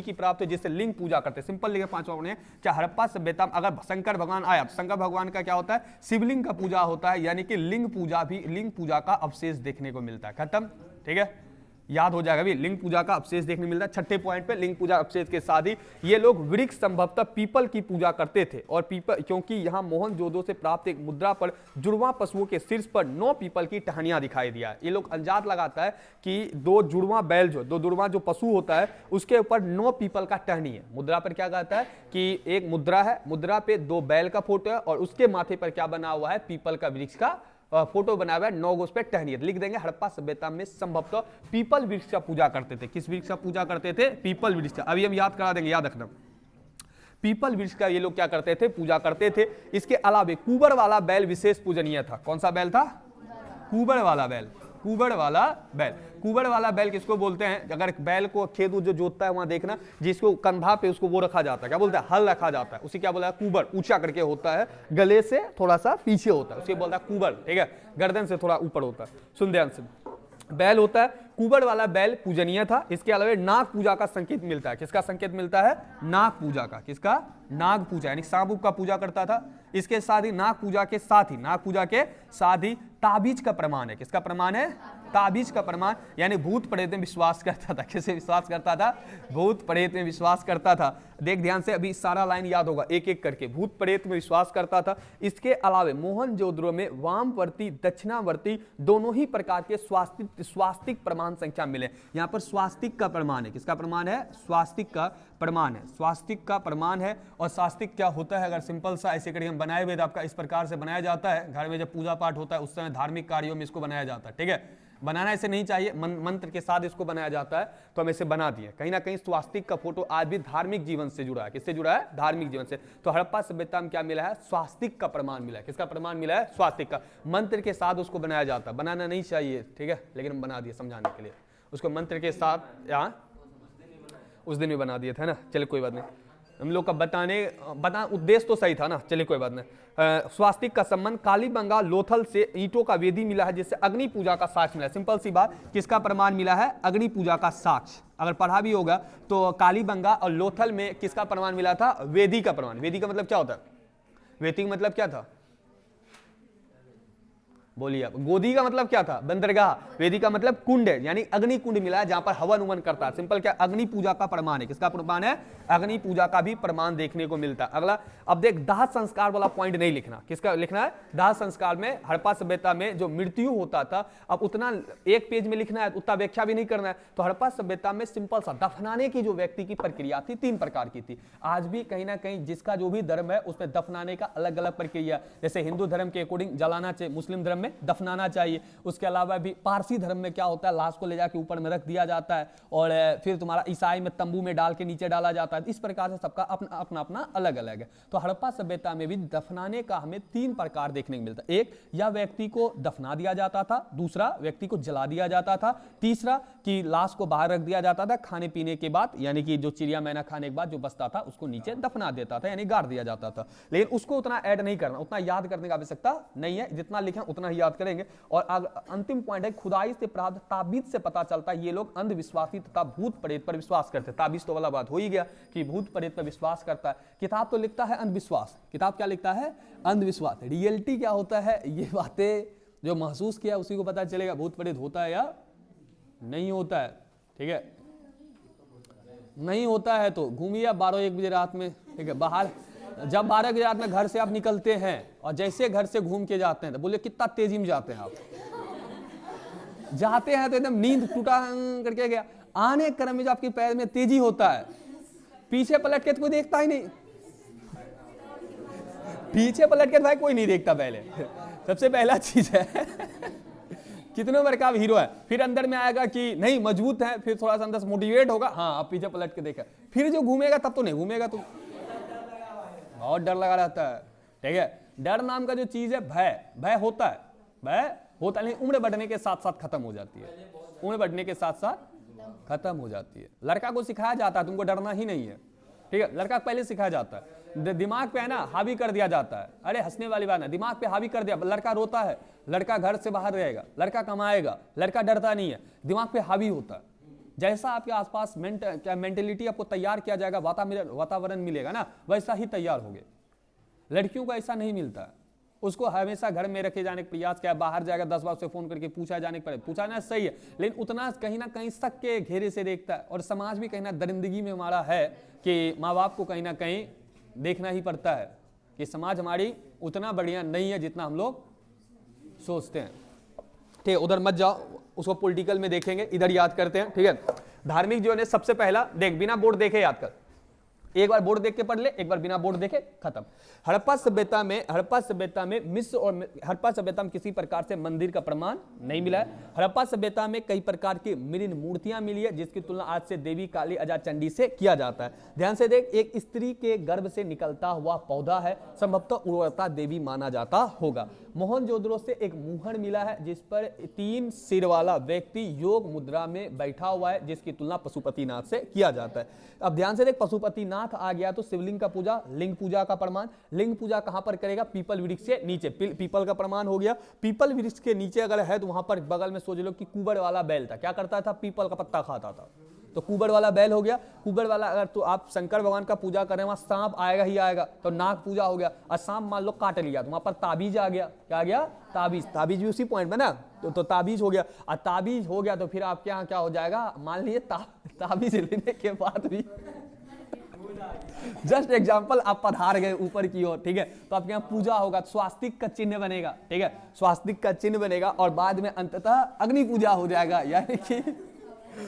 की प्राप्त है, जिससे लिंग पूजा करते हैं। सिंपल लिखे 5वां पॉइंट, क्या हड़प्पा सभ्यता में अगर शंकर भगवान आया तो शंकर भगवान का क्या होता है, शिवलिंग का पूजा होता है, यानी कि लिंग पूजा का अवशेष देखने को मिलता है। खत्म, ठीक है, याद हो जाएगा भी, लिंग पूजा का अवशेष देखने मिलता है। छठे पॉइंट पे लिंग पूजा अवशेष के साथ ही ये लोग वृक्ष संभवतः पीपल की पूजा करते थे, और पीपल क्योंकि यहाँ मोहनजोदड़ो से प्राप्त एक मुद्रा पर जुड़वा पशुओं के शीर्ष पर 9 पीपल की टहनियां दिखाई दिया है। ये लोग अंदाज लगाता है कि दो जुड़वा जो पशु होता है उसके ऊपर 9 पीपल का टहनी है। मुद्रा पर क्या कहता है कि एक मुद्रा है, मुद्रा पे 2 बैल का फोटो है और उसके माथे पर क्या बना हुआ है, पीपल का वृक्ष का फोटो बना हुआ है, 9 उस पे टहनी है। लिख देंगे हड़प्पा सभ्यता में संभवतः पीपल वृक्ष का पूजा करते थे। किस वृक्ष का पूजा करते थे, पीपल वृक्ष का। अभी हम याद करा देंगे, याद रखना, पीपल वृक्ष का ये लोग क्या करते थे, पूजा करते थे। इसके अलावा कुबर वाला बैल विशेष पूजनीय था। कौन सा बैल था, कुबर वाला बैल। कुबर वाला बैल किसको बोलते हैं, अगर बैल को खेत जो जोतता है वहां देखना, जिसको कंधा पे उसको वो रखा जाता है, क्या बोलते हैं, हल रखा जाता है, उसे क्या बोला है, कुबर। ऊंचा करके होता है, गले से थोड़ा सा पीछे होता है, उसे बोलता है कुबर, ठीक है, गर्दन से थोड़ा ऊपर होता है। सुन ध्यान से, बैल होता है, कुबड़ वाला बैल पूजनीय था। इसके अलावा नाग पूजा का संकेत मिलता है। किसका संकेत मिलता है? नाग पूजा का। किसका? नाग पूजा, यानी सांप का पूजा करता था। इसके साथ ही नाग पूजा के साथ ही ताबीज का प्रमाण है। किसका प्रमाण है? ताबीज का प्रमाण, यानी भूत प्रेत में विश्वास करता था। किसे विश्वास करता था? भूत प्रेत में विश्वास करता था। देख ध्यान से, अभी सारा लाइन याद होगा एक एक करके। भूत प्रेत में विश्वास करता था। इसके अलावा मोहनजोदड़ो में वामवर्ती दक्षिणावर्ती दोनों ही प्रकार के स्वास्तिक प्रमाण संख्या मिले। यहाँ पर स्वास्तिक का प्रमाण है। किसका प्रमाण है? स्वास्तिक का प्रमाण है। स्वास्तिक का प्रमाण है। और स्वास्तिक क्या होता है? अगर सिंपल सा ऐसे करके हम बनाए हुए, आपका इस प्रकार से बनाया जाता है। घर में जब पूजा पाठ होता है उस समय धार्मिक कार्यों में इसको बनाया जाता है। ठीक है, बनाना ऐसे नहीं चाहिए, मंत्र के साथ इसको बनाया जाता है, तो हम इसे बना दिए। कहीं ना कहीं स्वास्तिक का फोटो आज भी धार्मिक जीवन से जुड़ा है। किससे जुड़ा है? धार्मिक जीवन से। तो हड़प्पा सभ्यता में क्या मिला है? स्वास्तिक का प्रमाण मिला है। किसका प्रमाण मिला है? स्वास्तिक का। मंत्र के साथ उसको बनाया जाता है। बनाना नहीं चाहिए, ठीक है, लेकिन हम बना दिए समझाने के लिए। उसको मंत्र के साथ यहाँ उस दिन भी बना दिए थे ना। चलिए कोई बात नहीं, हम लोग का उद्देश्य तो सही था ना। चलिए कोई बात नहीं। स्वास्तिक का संबंध कालीबंगा लोथल से ईंटों का वेदी मिला है, जिससे अग्नि पूजा का साक्ष्य मिला है। सिंपल सी बात, किसका प्रमाण मिला है? अग्नि पूजा का साक्ष्य। अगर पढ़ा भी होगा तो कालीबंगा और लोथल में किसका प्रमाण मिला था? वेदी का प्रमाण। वेदी का मतलब क्या होता है? वेदी का मतलब क्या था? बोलिए आप। गोदी का मतलब क्या था? बंदरगाह। वेदी का मतलब कुंड है, यानी अग्नि कुंड मिला है जहां पर हवन उवन करता है। सिंपल क्या? अग्नि पूजा का प्रमाण है। किसका प्रमाण है? अग्नि पूजा का भी प्रमाण देखने को मिलता है। अगला, अब देख, दाह संस्कार वाला पॉइंट नहीं लिखना। किसका लिखना है? दाह संस्कार में हड़प्पा सभ्यता में जो मृत्यु होता था, अब उतना एक पेज में लिखना है, उतना व्याख्या भी नहीं करना है। तो हड़प्पा सभ्यता में सिंपल सा दफनाने की जो व्यक्ति की प्रक्रिया थी, 3 प्रकार की थी। आज भी कहीं ना कहीं जिसका जो भी धर्म है उसमें दफनाने का अलग अलग प्रक्रिया। जैसे हिंदू धर्म के अकॉर्डिंग जलाना चाहिए, मुस्लिम धर्म में दफनाना चाहिए। उसके अलावा भी पारसी धर्म में क्या होता है? लाश को ले जाके ऊपर में रख दिया जाता है, और फिर तुम्हारा ईसाई में तंबू में डाल के नीचे डाला जाता है। इस प्रकार से सबका अपना अपना अपना अलग अलग है। तो हड़प्पा सभ्यता में भी दफनाने का हमें 3 प्रकार देखने को मिलता है। एक, या व्यक्ति को दफना दिया जाता था। दूसरा, व्यक्ति को जला दिया जाता था। तीसरा, कि लाश को बाहर रख दिया जाता था खाने पीने के बाद, यानी कि जो चिड़िया मैना खाने के बाद जो बचता था उसको नीचे दफना देता था, यानी गाड़ दिया जाता था। लेकिन उसको उतना ऐड नहीं करना, उतना याद करने की आवश्यकता नहीं है। जितना लिखें उतना ही याद करेंगे। और अंतिम पॉइंट है, खुदाई से प्राप्त ताबीज से पता चलता है ये लोग अंधविश्वासी तथा भूत प्रेत पर विश्वास करते। ताबीज तो वाला बात हो ही गया कि भूत प्रेत पर विश्वास करता है। किताब तो लिखता है अंधविश्वास। किताब क्या लिखता है? अंधविश्वास। रियलिटी क्या होता है? ये बातें जो महसूस किया उसी को पता चलेगा भूत प्रेत होता है या नहीं होता है। ठीक है, नहीं होता है तो घूमिए 12-1 बजे रात में। ठीक है, बाहर जब 12 बजे रात में घर से आप निकलते हैं और जैसे घर से घूम के जाते हैं तो बोलिए कितना तेजी में जाते हैं आप। जाते हैं तो एकदम नींद टूटा करके गया। आने क्रम में जो आपके पैर में तेजी होता है, पीछे पलट के तो कोई देखता ही नहीं। पीछे पलट के भाई कोई नहीं देखता। पहले सबसे पहला चीज है कितने बार का हीरो है, फिर अंदर में आएगा कि नहीं मजबूत है, फिर थोड़ा सा अंदर से मोटिवेट होगा, हाँ आप पीछे पलट के देखा, फिर जो घूमेगा तब तो नहीं घूमेगा, तो बहुत डर लगा रहता है। ठीक है, डर नाम का जो चीज है, भय होता है, भय होता नहीं, उम्र बढ़ने के साथ साथ खत्म हो जाती है। उम्र बढ़ने के साथ साथ खत्म हो जाती है। लड़का को सिखाया जाता है तुमको डरना ही नहीं है। ठीक है, लड़का पहले सिखाया जाता है, दिमाग पे है ना हावी कर दिया जाता है। अरे हंसने वाली बात है, दिमाग पे हावी कर दिया, लड़का रोता है, लड़का घर से बाहर रहेगा, लड़का कमाएगा, लड़का डरता नहीं है, दिमाग पे हावी होता है। जैसा आपके आसपास मेंटेलिटी आपको तैयार किया जाएगा, वातावरण मिलेगा ना, वैसा ही तैयार होगे। लड़कियों को ऐसा नहीं मिलता है, उसको हमेशा घर में रखे जाने का प्रयास किया, बाहर जाएगा 10 बार से फोन करके पूछा जाने के, पूछाना सही है, लेकिन उतना कहीं ना कहीं शक के घेरे से देखता है। और समाज भी कहीं ना दरिंदगी में हमारा है कि माँ बाप को कहीं ना कहीं देखना ही पड़ता है कि समाज हमारी उतना बढ़िया नहीं है जितना हम लोग सोचते हैं। ठीक है, उधर मत जाओ, उसको पॉलिटिकल में देखेंगे, इधर याद करते हैं। ठीक है, धार्मिक जो है सबसे पहला देख, बिना बोर्ड देखे याद कर, एक बार बोर्ड देख के पढ़ ले, एक बार बिना बोर्ड देखे खत्म। हड़प्पा सभ्यता में मिस्र और हड़प्पा सभ्यता में किसी प्रकार से मंदिर का प्रमाण नहीं मिला है। हड़प्पा सभ्यता में कई प्रकार की मृण मूर्तियां मिली है, जिसकी तुलना आज से देवी काली अजा चंडी से किया जाता है। ध्यान से देख, एक स्त्री के गर्भ से निकलता हुआ पौधा है, संभवतः उर्वरता देवी माना जाता होगा। मोहनजोदड़ो से एक मुहर मिला है जिस पर 3 सिर वाला व्यक्ति योग मुद्रा में बैठा हुआ है, जिसकी तुलना पशुपतिनाथ से किया जाता है। अब ध्यान से देख, पशुपतिनाथ नाक आ गया तो शिवलिंग का पूजा, लिंग पूजा का प्रमाण। लिंग पूजा कहां पर करेगा? पीपल वृक्ष के नीचे। पीपल का प्रमाण हो गया। पीपल वृक्ष के नीचे अगर है तो वहां पर बगल में सोच लो कि कुबर वाला बैल था, क्या करता था? पीपल का पत्ता खाता था, तो कुबर वाला बैल हो गया। कुबर वाला अगर तो आप शंकर भगवान का पूजा करें, वहां सांप आएगा ही आएगा, तो नाग पूजा हो गया। और सांप मान लो काट लिया तो वहां पर ताबीज आ गया। क्या आ गया? ताबीज। ताबीज भी उसी पॉइंट में ना, तो ताबीज हो गया। और ताबीज हो गया तो फिर आपके यहाँ क्या हो जाएगा? मान लीजिए ताबीज लेने के बाद भी जस्ट एग्जाम्पल, आप पधार गए ऊपर की ओर, ठीक है, तो आपके यहाँ पूजा होगा, स्वास्तिक का चिन्ह बनेगा, ठीक है, स्वास्तिक का चिन्ह बनेगा और बाद में अंततः अग्नि पूजा हो जाएगा, यानी कि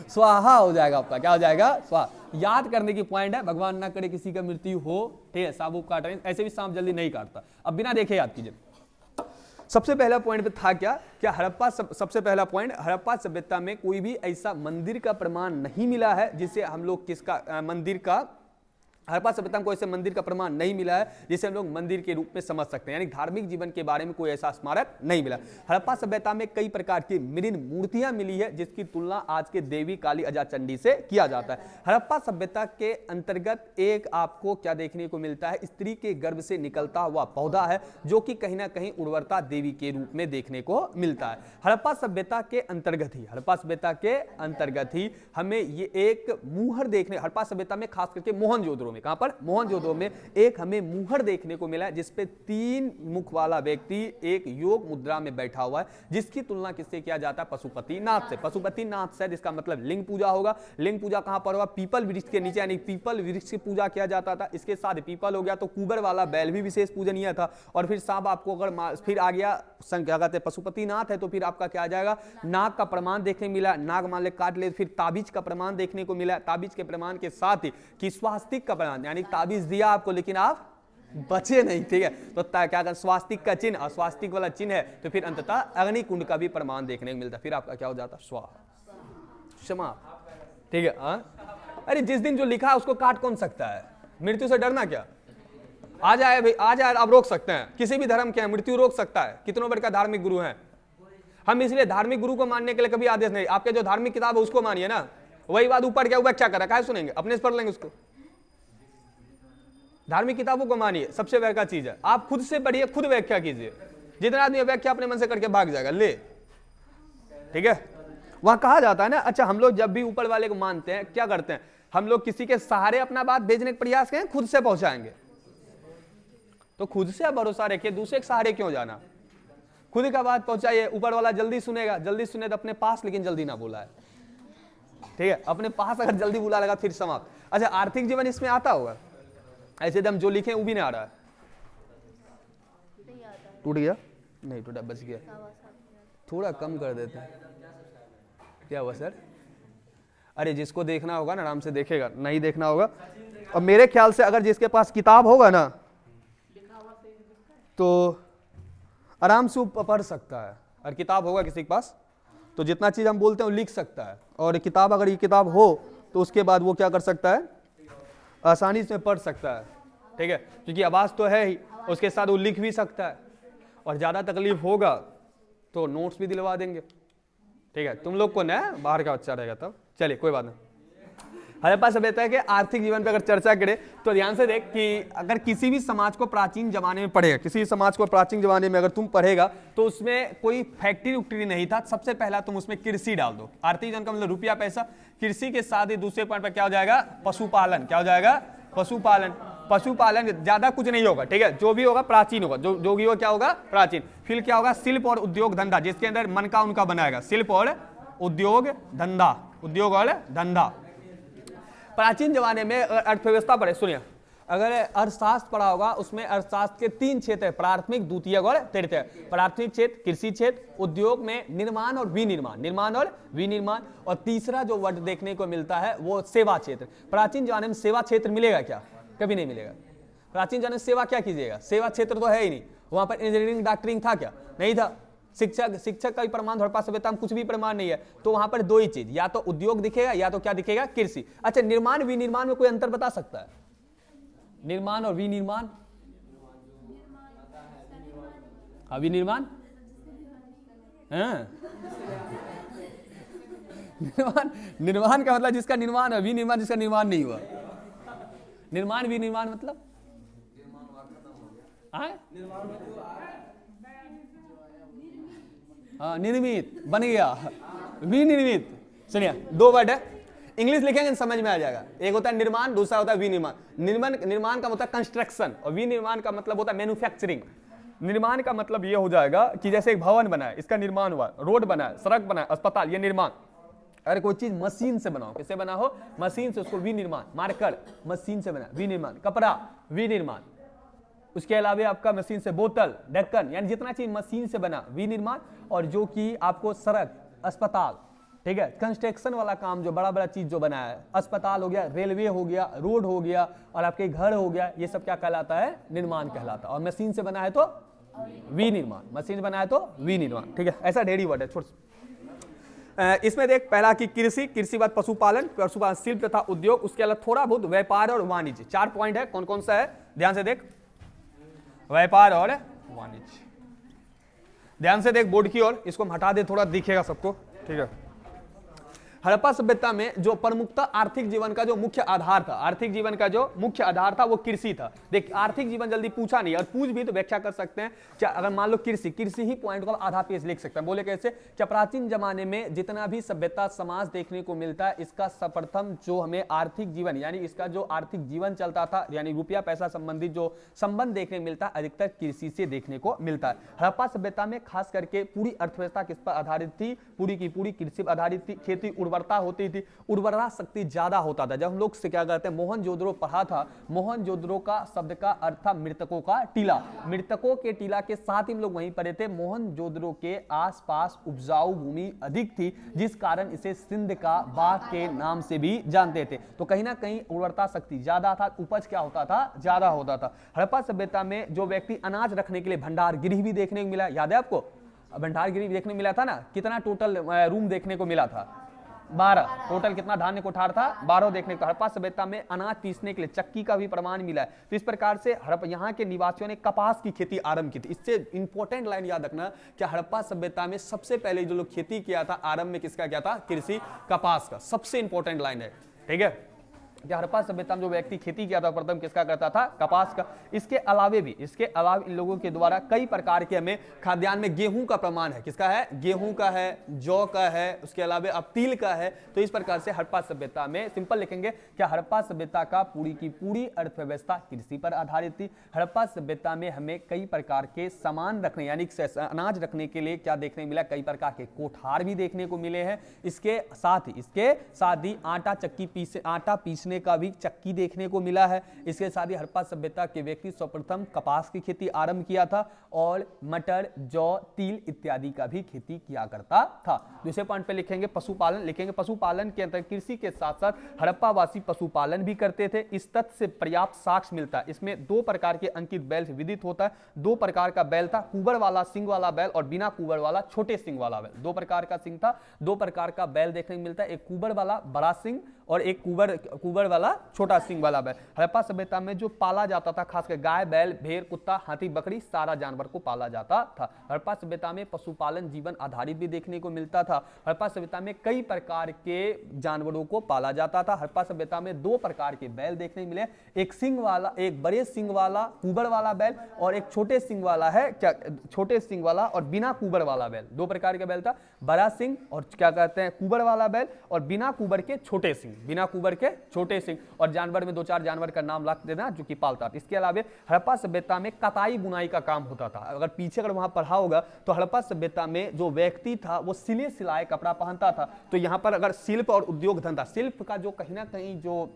स्वाहा हो जाएगा आपका। क्या हो जाएगा? स्वाहा। याद करने की पॉइंट है, भगवान ना करे किसी का मृत्यु हो, ठीक है, सांप काट रहे हैं, ऐसे भी सांप जल्दी नहीं काटता। अब बिना देखे याद कीजिए। सबसे पहला पॉइंट पे था क्या हड़प्पा, सबसे पहला पॉइंट, हड़प्पा सभ्यता में कोई भी ऐसा मंदिर का प्रमाण नहीं मिला है जिसे हम लोग किसका मंदिर का, हड़प्पा सभ्यता को ऐसे मंदिर का प्रमाण नहीं मिला है जिसे हम लोग मंदिर के रूप में समझ सकते हैं, यानी धार्मिक जीवन के बारे में कोई ऐसा स्मारक नहीं मिला। हड़प्पा सभ्यता में कई प्रकार की मृण मूर्तियां मिली है जिसकी तुलना आज के देवी काली अजा चंडी से किया जाता है। हड़प्पा सभ्यता के अंतर्गत एक आपको क्या देखने को मिलता है? स्त्री के गर्भ से निकलता हुआ पौधा है जो कि कहीं ना कहीं उर्वरता देवी के रूप में देखने को मिलता है। हड़प्पा सभ्यता के अंतर्गत ही, हड़प्पा सभ्यता के अंतर्गत ही हमें ये एक मुहर देखने, हड़प्पा सभ्यता में खास करके मोहनजोदड़ो, कहां पर? मोहनजोदड़ो में एक हमें मुहर देखने को मिला है जिसपे 3 मुख वाला व्यक्ति एक योग मुद्रा में बैठा हुआ है, जिसकी तुलना किससे किया जाता है? पशुपतिनाथ से। पशुपतिनाथ से, जिसका मतलब लिंग पूजा होगा। लिंग पूजा कहां पर होगा? पीपल वृक्ष के नीचे, यानी पीपल वृक्ष की पूजा किया जाता था। इसके साथ पीपल हो गया तो कुबर वाला बैल भी विशेष पूजनीय था। और फिर सांप आपको अगर फिर आ गया क्या कहते हैं? पशुपतिनाथ है तो फिर आपका क्या आ जाएगा? नाग का प्रमाण देखने मिला, नाग मान ले काट ले, फिर ताबीज का प्रमाण देखने को मिला। ताबीज के प्रमाण के साथ ही कि स्वास्तिक का प्रमाण, यानी ताबीज दिया आपको लेकिन आप बचे नहीं, ठीक है, तो क्या कर? स्वास्तिक का चिन्ह, और स्वास्तिक वाला चिन्ह है तो फिर अंततः अग्निकुंड का भी प्रमाण देखने को मिलता है। फिर आपका क्या हो जाता? क्षमा, ठीक है। अरे जिस दिन जो लिखा है उसको काट कौन सकता है? मृत्यु से डरना क्या? आ जाए भाई, आ जाए, आप रोक सकते हैं। किसी भी धर्म के मृत्यु रोक सकता है। कितनों बड़े का धार्मिक गुरु हैं हम, इसलिए धार्मिक गुरु को मानने के लिए कभी आदेश नहीं। आपके जो धार्मिक किताब है उसको मानिए ना। वही बात ऊपर क्या हुआ, क्या करा, क्या सुनेंगे? अपने से पढ़ लेंगे उसको। धार्मिक किताबों को मानिए, सबसे व्याख्या चीज है। आप खुद से पढ़िए, खुद व्याख्या कीजिए। जितना आदमी व्याख्या अपने मन से करके भाग जाएगा, ले, ठीक है। वहां कहा जाता है ना, अच्छा हम लोग जब भी ऊपर वाले को मानते हैं क्या करते हैं? हम लोग किसी के सहारे अपना बात भेजने का प्रयास करें, खुद से पहुंचाएंगे। तो खुद से भरोसा रखिए, दूसरे के सहारे क्यों जाना? खुद का बात पहुंचाइए, ऊपर वाला जल्दी सुनेगा। जल्दी सुने तो अपने पास, लेकिन जल्दी ना बोला है, ठीक है। अपने पास अगर जल्दी बुला लगा फिर समाप्त। अच्छा, आर्थिक जीवन इसमें आता होगा? ऐसे दम जो लिखे वो भी नहीं आ रहा है। टूट गया? नहीं टूटा, बच गया। थोड़ा कम कर देते हैं। क्या हुआ सर? अरे जिसको देखना होगा ना आराम से देखेगा, नहीं देखना होगा। और मेरे ख्याल से अगर जिसके पास किताब होगा ना तो आराम से वो पढ़ सकता है। और किताब होगा किसी के पास तो जितना चीज हम बोलते हैं वो लिख सकता है। और किताब, अगर ये किताब हो तो उसके बाद वो क्या कर सकता है? आसानी से पढ़ सकता है, ठीक है, क्योंकि आवाज तो है ही, उसके साथ वो लिख भी सकता है। और ज्यादा तकलीफ होगा तो नोट्स भी दिलवा देंगे, ठीक है। तुम लोग को ना बाहर का बच्चा रहेगा तब, चलिए कोई बात नहीं। हड़प्पा सभ्यता है कि आर्थिक जीवन पे अगर चर्चा करें तो ध्यान से देख कि अगर किसी भी समाज को प्राचीन जमाने में पढ़ेगा, किसी भी समाज को प्राचीन जमाने में अगर तुम पढ़ेगा तो उसमें कोई फैक्ट्री उक्ट्री नहीं था। सबसे पहला तुम उसमें कृषि डाल दो। आर्थिक जीवन का मतलब रुपया पैसा। कृषि के साथ ही दूसरे पॉइंट पर क्या हो जाएगा? पशुपालन। क्या हो जाएगा? पशुपालन। पशुपालन ज्यादा कुछ नहीं होगा, ठीक है, जो भी होगा प्राचीन होगा, जो भी हो क्या होगा? प्राचीन। फिर क्या होगा? शिल्प और उद्योग धंधा, जिसके अंदर मन का उनका बनाएगा। शिल्प और उद्योग धंधा, उद्योग और धंधा। प्राचीन जमाने में अर्थव्यवस्था पढ़े, सुनिए, अगर अर्थशास्त्र पढ़ा होगा उसमें अर्थशास्त्र के 3 क्षेत्र है, प्राथमिक, द्वितीयक और तृतीय। प्राथमिक क्षेत्र कृषि क्षेत्र, उद्योग में निर्माण और विनिर्माण, निर्माण और विनिर्माण, और तीसरा जो वर्ड देखने को मिलता है वो सेवा क्षेत्र। प्राचीन जमाने में सेवा क्षेत्र मिलेगा क्या? कभी नहीं मिलेगा। प्राचीन जमाने में सेवा क्या कीजिएगा? सेवा क्षेत्र तो है ही नहीं। वहां पर इंजीनियरिंग डॉक्टरिंग था क्या? नहीं था। शिक्षक का भी प्रमाण हड़प्पा सभ्यता में कुछ भी प्रमाण नहीं है। तो वहां पर 2 ही चीज, या तो उद्योग दिखेगा या तो क्या दिखेगा? कृषि। अच्छा, निर्माण विनिर्माण में कोई अंतर बता सकता है? निर्माण और विनिर्माण, विनिर्माण, निर्माण का मतलब जिसका निर्माण है, विनिर्माण जिसका निर्माण नहीं हुआ। निर्माण विनिर्माण मतलब हाँ, निर्मित बन गया, विनिर्मित। सुनिए, दो वर्ड है, इंग्लिश लिखेंगे समझ में आ जाएगा। एक होता है निर्माण, दूसरा होता है विनिर्माण। निर्माण का मतलब कंस्ट्रक्शन और विनिर्माण का मतलब होता है मैन्युफैक्चरिंग। निर्माण का मतलब ये हो जाएगा कि जैसे एक भवन बना है, इसका निर्माण हुआ, रोड बना है, सड़क बना है, अस्पताल, ये निर्माण। अगर कोई चीज मशीन से बनाओ, किससे बना हो? मशीन से, उसको विनिर्माण। मार्कर मशीन से बना, विनिर्माण। कपड़ा, विनिर्माण। उसके अलावा आपका मशीन से बोतल, ढक्कन, यानी जितना चीज मशीन से बना, विनिर्माण। और जो कि आपको सड़क, अस्पताल, ठीक है, कंस्ट्रक्शन वाला काम, जो बड़ा बड़ा चीज जो बना है, अस्पताल हो गया, रेलवे हो गया, रोड हो गया, और आपके घर हो गया, ये सब क्या कहलाता है? निर्माण कहलाता है। और मशीन से बना है तो विनिर्माण, मशीन से बना है तो विनिर्माण, ठीक है। ऐसा ढेरी वर्ड है। छोटा इसमें देख, पहला की कृषि, कृषि बाद पशुपालन, पशुपालन शिल्प तथा उद्योग, उसके अलावा थोड़ा बहुत व्यापार और वाणिज्य। 4 पॉइंट है। कौन कौन सा है? ध्यान से देख, व्यापार और वाणिज्य। ध्यान से देख बोर्ड की ओर, इसको हम हटा दे, थोड़ा दिखेगा सबको, ठीक है। हड़प्पा सभ्यता में जो प्रमुखता आर्थिक जीवन का जो मुख्य आधार था, आर्थिक जीवन का जो मुख्य आधार था वो कृषि था। देख, आर्थिक जीवन जल्दी पूछा नहीं, और पूछ भी तो व्याख्या कर सकते हैं। क्या अगर मान लो कृषि, कृषि ही पॉइंट को आधा पेज लिख सकते हैं। बोले कैसे? क्या प्राचीन जमाने में जितना भी सभ्यता समाज देखने को मिलता है, इसका सर्वप्रथम जो हमें आर्थिक जीवन, यानी इसका जो आर्थिक जीवन चलता था, यानी रुपया पैसा संबंधित जो संबंध देखने मिलता है, अधिकतर कृषि से देखने को मिलता है। हड़प्पा सभ्यता में खास करके पूरी अर्थव्यवस्था किस पर आधारित थी? पूरी की पूरी कृषि पर आधारित थी। खेती उर्वरता होती थी, उर्वरा शक्ति ज्यादा होता था। जब हम लोग से क्या करते हैं, मोहनजोदड़ो पढ़ा था, मोहनजोदड़ो का शब्द का अर्थ था मृतकों का टीला। मृतकों के टीला के साथ ही हम लोग वहीं पढ़े थे। मोहनजोदड़ो के आसपास उपजाऊ भूमि अधिक थी, जिस कारण इसे सिंध का बाग के नाम से भी जानते थे। तो कहीं ना कहीं उर्वरता शक्ति ज्यादा था, उपज क्या होता था? ज्यादा होता था। हड़प्पा सभ्यता में जो व्यक्ति अनाज रखने के लिए भंडार गृह भी देखने को मिला, याद है आपको? भंडार गृह देखने को मिला था ना। कितना टोटल रूम देखने को मिला था? 12। टोटल कितना धान्य कोठार था? 12 देखने को। हड़प्पा सभ्यता में अनाज पीसने के लिए चक्की का भी प्रमाण मिला है। तो इस प्रकार से यहाँ के निवासियों ने कपास की खेती आरंभ की थी। इससे इंपॉर्टेंट लाइन याद रखना कि हड़प्पा सभ्यता में सबसे पहले जो लोग खेती किया था, आरंभ में किसका किया था? कृषि, कपास का। सबसे इंपॉर्टेंट लाइन है, ठीक है। हड़प्पा सभ्यता में जो व्यक्ति खेती किया था, प्रथम किसका करता था? कपास का। इसके अलावे इन लोगों के द्वारा कई प्रकार के हमें खाद्यान्न में गेहूं का प्रमाण है। किसका है? गेहूं का है, जौ का है, उसके अलावा अब तिल का है। तो इस प्रकार से हड़प्पा सभ्यता में सिंपल लिखेंगे क्या हड़प्पा सभ्यता का पूरी की पूरी अर्थव्यवस्था कृषि पर आधारित थी। हड़प्पा सभ्यता में हमें कई प्रकार के सामान रखने, यानी अनाज रखने के लिए क्या देखने मिला? कई प्रकार के कोठार भी देखने को मिले हैं। इसके साथ ही आटा पीसने का भी चक्की देखने को मिला है। इसके साथ ही हड़प्पा सभ्यता के व्यक्ति सर्वप्रथम कपास की खेती आरंभ किया था और मटर, जौ, तिल इत्यादि का भी खेती किया करता था। दूसरे पॉइंट पे लिखेंगे पशुपालन। लिखेंगे पशुपालन के अंतर्गत कृषि के साथ साथ हड़प्पा वासी पशुपालन भी करते थे। इस तथ्य से पर्याप्त साक्ष्य मिलता है। इसमें 2 प्रकार के अंकित बैल विदित होता है। 2 प्रकार का बैल था, कुबर वाला सिंग वाला बैल और बिना कुबर वाला छोटे सिंग वाला बैल। 2 प्रकार का सिंग था, 2 प्रकार का बैल देखने को मिलता है। एक कुबर वाला बड़ा सिंग और एक कुबर वाला छोटा सिंग वाला बैल। हड़प्पा सभ्यता में जो पाला जाता था, खासकर गाय, बैल, भेड़, कुत्ता, हाथी, बकरी, सारा जानवर को पाला जाता था। हड़प्पा सभ्यता में पशुपालन जीवन आधारित भी देखने को मिलता था। हड़प्पा सभ्यता में कई प्रकार के जानवरों को पाला जाता था। हड़प्पा सभ्यता में 2 प्रकार के बैल देखने को मिले, एक सिंग वाला, एक बड़े सिंग वाला कुबर वाला बैल और एक छोटे सिंग वाला है क्या, छोटे सिंग वाला और बिना कुबर वाला बैल। 2 प्रकार के बैल था, बड़ा सिंग और क्या कहते हैं कुबर वाला बैल और बिना कुबर के छोटे सिंग, बिना कुबर के छोटे सिंग। और जानवर में 2-4 जानवर का नाम लिख देना जो कि पालता था। इसके अलावा हड़प्पा सभ्यता में कताई बुनाई का काम होता था। अगर पीछे अगर वहां पढ़ा होगा तो हड़प्पा सभ्यता में जो व्यक्ति था वो सिले सिलाए कपड़ा पहनता था। तो यहां पर अगर शिल्प और उद्योग धंधा, शिल्प का जो कहीं ना कहीं जो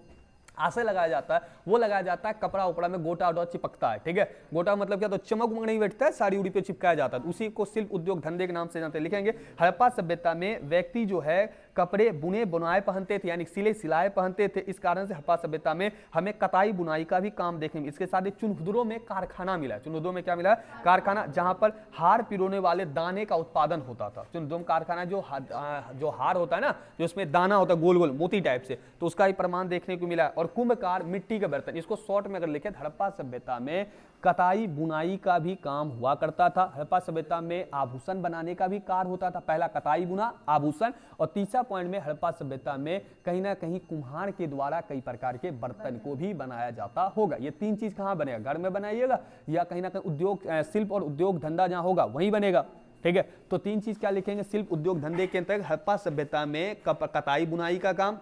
आशय लगाया जाता है वो लगाया जाता है कपड़ा उपड़ा में गोटा वोटा चिपकता है, ठीक है। गोटा मतलब क्या, तो चमक उमक नहीं बैठता है, साड़ी उड़ी पे चिपकाया जाता है, उसी को शिल्प उद्योग धंधे के नाम से जानते हैं। लिखेंगे हड़प्पा सभ्यता में व्यक्ति जो है कपड़े बुने बुनाए पहनते थे, यानी सिले सिलाए पहनते थे। इस कारण से हड़प्पा सभ्यता में हमें कताई बुनाई का भी काम देखने में। इसके साथ ही चुनहुदरों में कारखाना मिला। चुनहुदरों में क्या मिला? कारखाना, जहां पर हार पिरोने वाले दाने का उत्पादन होता था। चुनहुदरों कारखाना जो हार होता है ना, जो उसमें दाना होता है गोल गोल मोती टाइप से, तो उसका ही प्रमाण देखने को मिला। और कुंभकार, मिट्टी के बर्तन, इसको शॉर्ट में अगर लिखे, हड़प्पा सभ्यता में कताई बुनाई का भी काम हुआ करता था। हड़प्पा सभ्यता में आभूषण बनाने का भी कार्य होता था। पहला कताई बुना आभूषण और तीसरा तीसरा पॉइंट में हड़प्पा सभ्यता में कहीं ना कहीं कुम्हार के द्वारा कई प्रकार के बर्तन को भी बनाया जाता होगा। ये तीन चीज कहाँ बनेगा, घर में बनाइएगा या कहीं ना कहीं उद्योग शिल्प और उद्योग धंधा जहां होगा वहीं बनेगा। ठीक है, तो तीन चीज क्या लिखेंगे, शिल्प उद्योग धंधे के अंतर्गत हड़प्पा सभ्यता में कताई बुनाई का काम।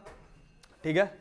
ठीक है,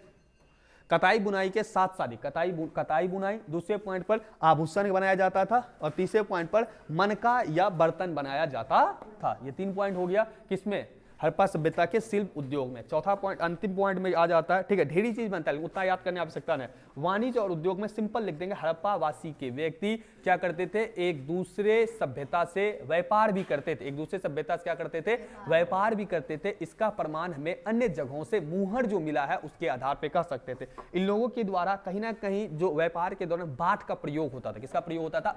कताई बुनाई के साथ साथ कताई बुनाई, दूसरे पॉइंट पर आभूषण बनाया जाता था और तीसरे पॉइंट पर मनका या बर्तन बनाया जाता था। ये तीन पॉइंट हो गया किसमें, हड़प्पा सभ्यता के शिल्प उद्योग में। चौथा पॉइंट अंतिम पॉइंट में आ जाता है। ठीक है, ढेरी चीज बनता है उतना याद करने की आवश्यकता नहीं। वाणिज्य और उद्योग में सिंपल लिख देंगे, हड़प्पा वासी के व्यक्ति क्या करते थे, एक दूसरे सभ्यता से व्यापार भी करते थे। एक दूसरे सभ्यता से क्या करते थे, व्यापार भी करते थे। इसका प्रमाण हमें अन्य जगहों से मुहर जो मिला है उसके आधार पर कह सकते थे। इन लोगों के द्वारा कहीं ना कहीं जो व्यापार के दौरान बाट का प्रयोग होता था। किसका प्रयोग होता था,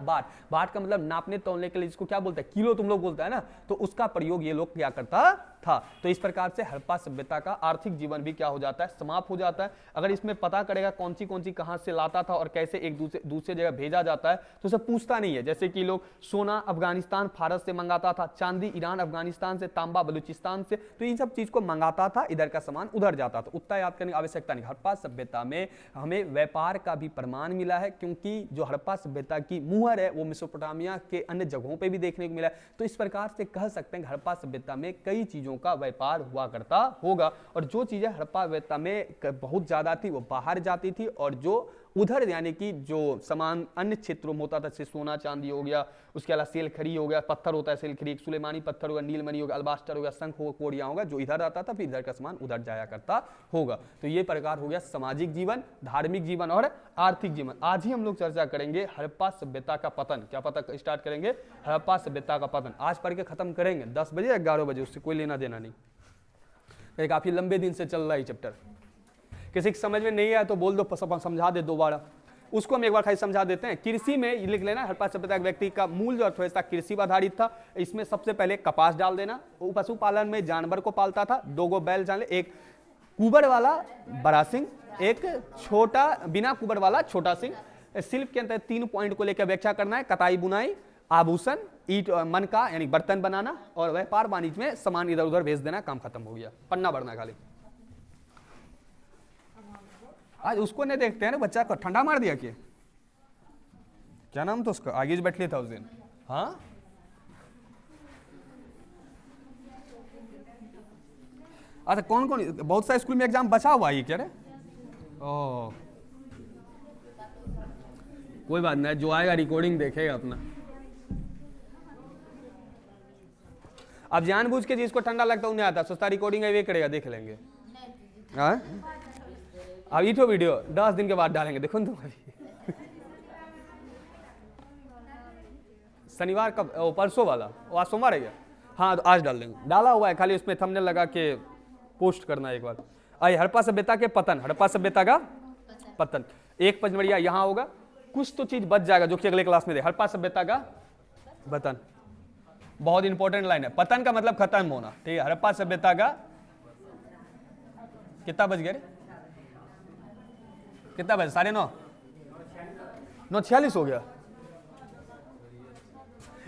बाट का मतलब नापने तोलने के लिए, जिसको क्या बोलते हैं, किलो तुम लोग बोलते हैं ना, तो उसका प्रयोग ये लोग क्या करता था। तो इस प्रकार से हड़प्पा सभ्यता का आर्थिक जीवन भी क्या हो जाता है, समाप्त हो जाता है। अगर इसमें पता करेगा कौन सी कहां से लाता था और कैसे एक दूसरे जगह भेजा जाता है तो उसे पूछता नहीं है। जैसे कि लोग सोना अफगानिस्तान फारस से मंगाता था, चांदी ईरान अफगानिस्तान से, तांबा बलूचिस्तान से, तो इन सब चीज को मंगाता था, इधर का सामान उधर जाता था। उतना याद करने की आवश्यकता नहीं। हड़प्पा सभ्यता में हमें व्यापार का भी प्रमाण मिला है, क्योंकि जो हड़प्पा सभ्यता की मुहर है वो मेसोपोटामिया के अन्य जगहों पर भी देखने को मिला है। तो इस प्रकार से कह सकते हैं हड़प्पा सभ्यता में कई चीजों का व्यापार हुआ करता होगा, और जो चीजें हड़प्पा सभ्यता में बहुत ज्यादा थी वो बाहर जाती थी, और जो उधर यानी कि जो सामान अन्य क्षेत्रों में होता था, जैसे सोना चांदी हो गया, उसके अलावा सेलखड़ी हो गया, पत्थर होता है सेलखड़ी, सुलेमानी पत्थर होगा, नीलमणि होगा, अल्बास्टर होगा, शंख होगा, कोड़िया होगा, जो इधर आता था फिर इधर का सामान उधर जाया करता होगा। तो ये प्रकार हो गया सामाजिक जीवन, धार्मिक जीवन और आर्थिक जीवन। आज ही हम लोग चर्चा करेंगे हड़प्पा सभ्यता का पतन। क्या पता स्टार्ट करेंगे, हड़प्पा सभ्यता का पतन। आज पढ़ के खत्म करेंगे 10 बजे 11 बजे, उससे कोई लेना देना नहीं। काफी लंबे दिन से चल रहा है चैप्टर। किसी समझ में नहीं आया तो बोल दो, समझा दे दोबारा। उसको हम एक बार खाली समझा देते हैं। कृषि में लिख लेना, हड़प्पा सभ्यता के व्यक्ति का मूल जो अर्थव्यवस्था कृषि पर आधारित था। इसमें सबसे पहले कपास डाल देना। पशुपालन में जानवर को पालता था, 2 गो बैल जान ले, एक कुबर वाला बड़ा सिंह, एक छोटा बिना कुबर वाला छोटा सिंह। शिल्प के अंदर 3 पॉइंट को लेकर व्याख्या करना है, कताई बुनाई, आभूषण, ईट मनका यानी बर्तन बनाना, और व्यापार वाणिज्य में सामान इधर उधर भेज देना। काम खत्म हो गया, पन्ना भरना खाली। आज उसको नहीं देखते हैं ना, बच्चा को ठंडा मार दिया क्या नाम तो उसका, आगे बैठ लिया था उस दिन। हाँ अच्छा, कौन कौन, बहुत सारे स्कूल में एग्जाम बचा हुआ है क्या रे? ओह कोई बात नहीं, जो आएगा रिकॉर्डिंग देखेगा अपना। अब जानबूझ के जिसको ठंडा लगता उन्हें आता, सोचता रिकॉर्डिंग है वे करेगा, देख लेंगे। हाँ अब ये तो वीडियो 10 दिन के बाद डालेंगे, देखो तुम अभी। शनिवार का परसों वाला, आज सोमवार है क्या? हाँ तो आज डाल देंगे, डाला हुआ है, खाली उसमें थंबनेल लगा के पोस्ट करना एक बार। आइए, हड़प्पा सभ्यता के पतन, हड़प्पा सभ्यता का पतन। एक पचमढ़िया यहाँ होगा, कुछ तो चीज बच जाएगा जो कि अगले क्लास में दे। हड़प्पा सभ्यता का पतन बहुत इंपॉर्टेंट लाइन है। पतन का मतलब खत्म होना। ठीक है, हड़प्पा सभ्यता का कितना बज गया रे? कितना बजे? 9:30, 9:46 हो गया।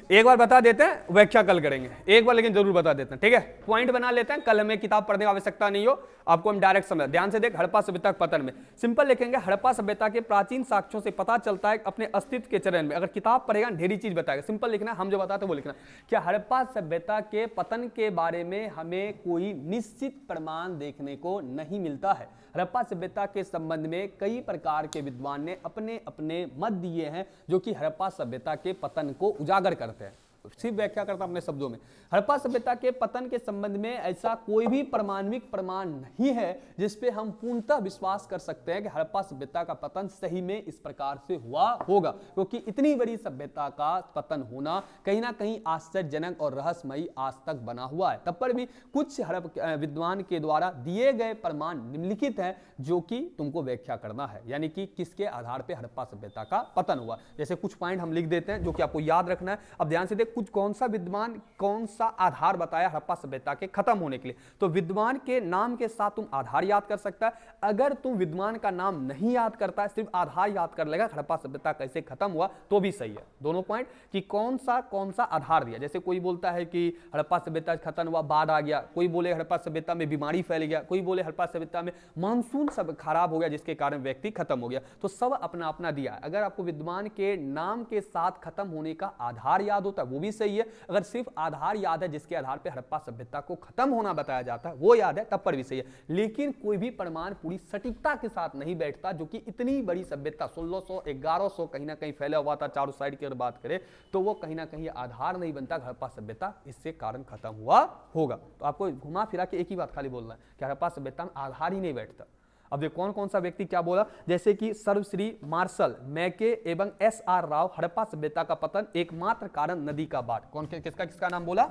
एक बार बता देते हैं, व्याख्या कल करेंगे एक बार, लेकिन जरूर बता देते हैं। ठीक है, पॉइंट बना लेते हैं, कल हमें किताब पढ़ने की आवश्यकता नहीं हो, आपको हम डायरेक्ट समझ। ध्यान से देख, हड़प्पा सभ्यता के पतन में सिंपल लिखेंगे, हड़प्पा सभ्यता के प्राचीन साक्ष्यों से पता चलता है अपने अस्तित्व के चरण में। अगर किताब पढ़ेगा ढेरी चीज बताएगा, सिंपल लिखना, हम जो बताते वो लिखना। क्या हड़प्पा सभ्यता के पतन के बारे में हमें कोई निश्चित प्रमाण देखने को नहीं मिलता है। हड़प्पा सभ्यता के संबंध में कई प्रकार के विद्वान ने अपने अपने मत दिए हैं, जो कि हड़प्पा सभ्यता के पतन को उजागर करते हैं। सिर्फ व्याख्या करता अपने शब्दों में, हड़प्पा सभ्यता के पतन के संबंध में ऐसा कोई भी प्रमाणिक प्रमाण नहीं है जिसपे हम पूर्णतः विश्वास कर सकते हैं कि हड़प्पा सभ्यता का पतन सही में इस प्रकार से हुआ होगा, क्योंकि इतनी बड़ी सभ्यता का पतन होना कहीं ना कहीं आश्चर्यजनक और रहस्यमयी आज तक बना हुआ है। तब पर भी कुछ विद्वान के द्वारा दिए गए प्रमाण निम्नलिखित हैं, जो कि तुमको व्याख्या करना है, यानी कि किसके आधार पर हड़प्पा सभ्यता का पतन हुआ। जैसे कुछ पॉइंट हम लिख देते हैं जो कि आपको याद रखना है। अब ध्यान से देख, कुछ कौन सा विद्वान कौन सा आधार बताया हड़प्पा सभ्यता के खत्म होने के लिए। तो विद्वान के नाम के साथ तुम आधार याद कर सकता है। अगर तुम विद्वान का नाम नहीं याद करता है, सिर्फ आधार याद कर लेगा हड़प्पा सभ्यता कैसे खत्म हुआ, तो भी सही है। दोनों पॉइंट कि कौन सा आधार दिया। जैसे कोई बोलता है कि हड़प्पा सभ्यता खत्म हुआ, बाढ़ आ गया, कोई बोले हड़प्पा सभ्यता में बीमारी फैल गया, कोई बोले हड़प्पा सभ्यता में मानसून सब खराब हो गया जिसके कारण व्यक्ति खत्म हो गया। तो सब अपना अपना दिया। अगर आपको विद्वान के नाम के साथ खत्म होने का आधार याद होता है वो भी सही है। अगर सिर्फ आधार याद है जिसके आधार पर हड़प्पा सभ्यता को खत्म होना बताया जाता है वो याद है तब पर भी सही है। लेकिन कोई भी प्रमाण पूरी सटीकता के साथ नहीं बैठता, जो कि इतनी बड़ी सभ्यता 1600 1100 कहीं ना कहीं फैला हुआ था चारों साइड की अगर बात करें तो वो कहीं ना कहीं आधार नहीं बनता हड़प्पा सभ्यता इससे कारण खत्म हुआ होगा। तो आपको घुमा फिरा के एक ही बात खाली बोलना है कि हड़प्पा सभ्यता में आधार ही नहीं बैठता। अब देखो कौन कौन सा व्यक्ति क्या बोला, जैसे कि सर्वश्री, मार्शल, मैके एवं SR राव हड़प्पा सभ्यता का पतन एकमात्र कारण नदी का बाढ़। कौन किसका नाम बोला?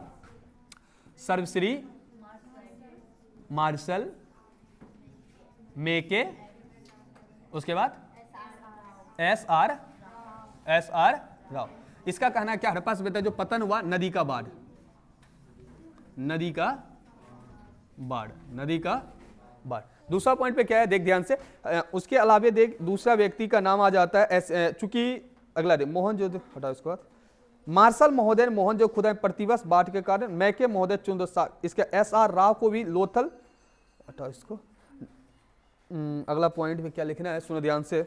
सर्वश्री, मार्शल, मैके, उसके बाद SR राव। इसका कहना क्या हड़प्पा सभ्यता जो पतन हुआ नदी का बाढ़, नदी का बाढ़। दूसरा पॉइंट पे क्या है देख ध्यान से, उसके अलावे देख दूसरा व्यक्ति का नाम आ जाता है चूंकि अगला देख मोहन जो हटा इसको बाद मार्शल महोदय मोहन जो खुदा प्रतिवर्ष बाढ़ के कारण, मैके महोदय चुंद इसके SR राव को भी लोथल हटा इसको। अगला पॉइंट में क्या लिखना है सुनो ध्यान से।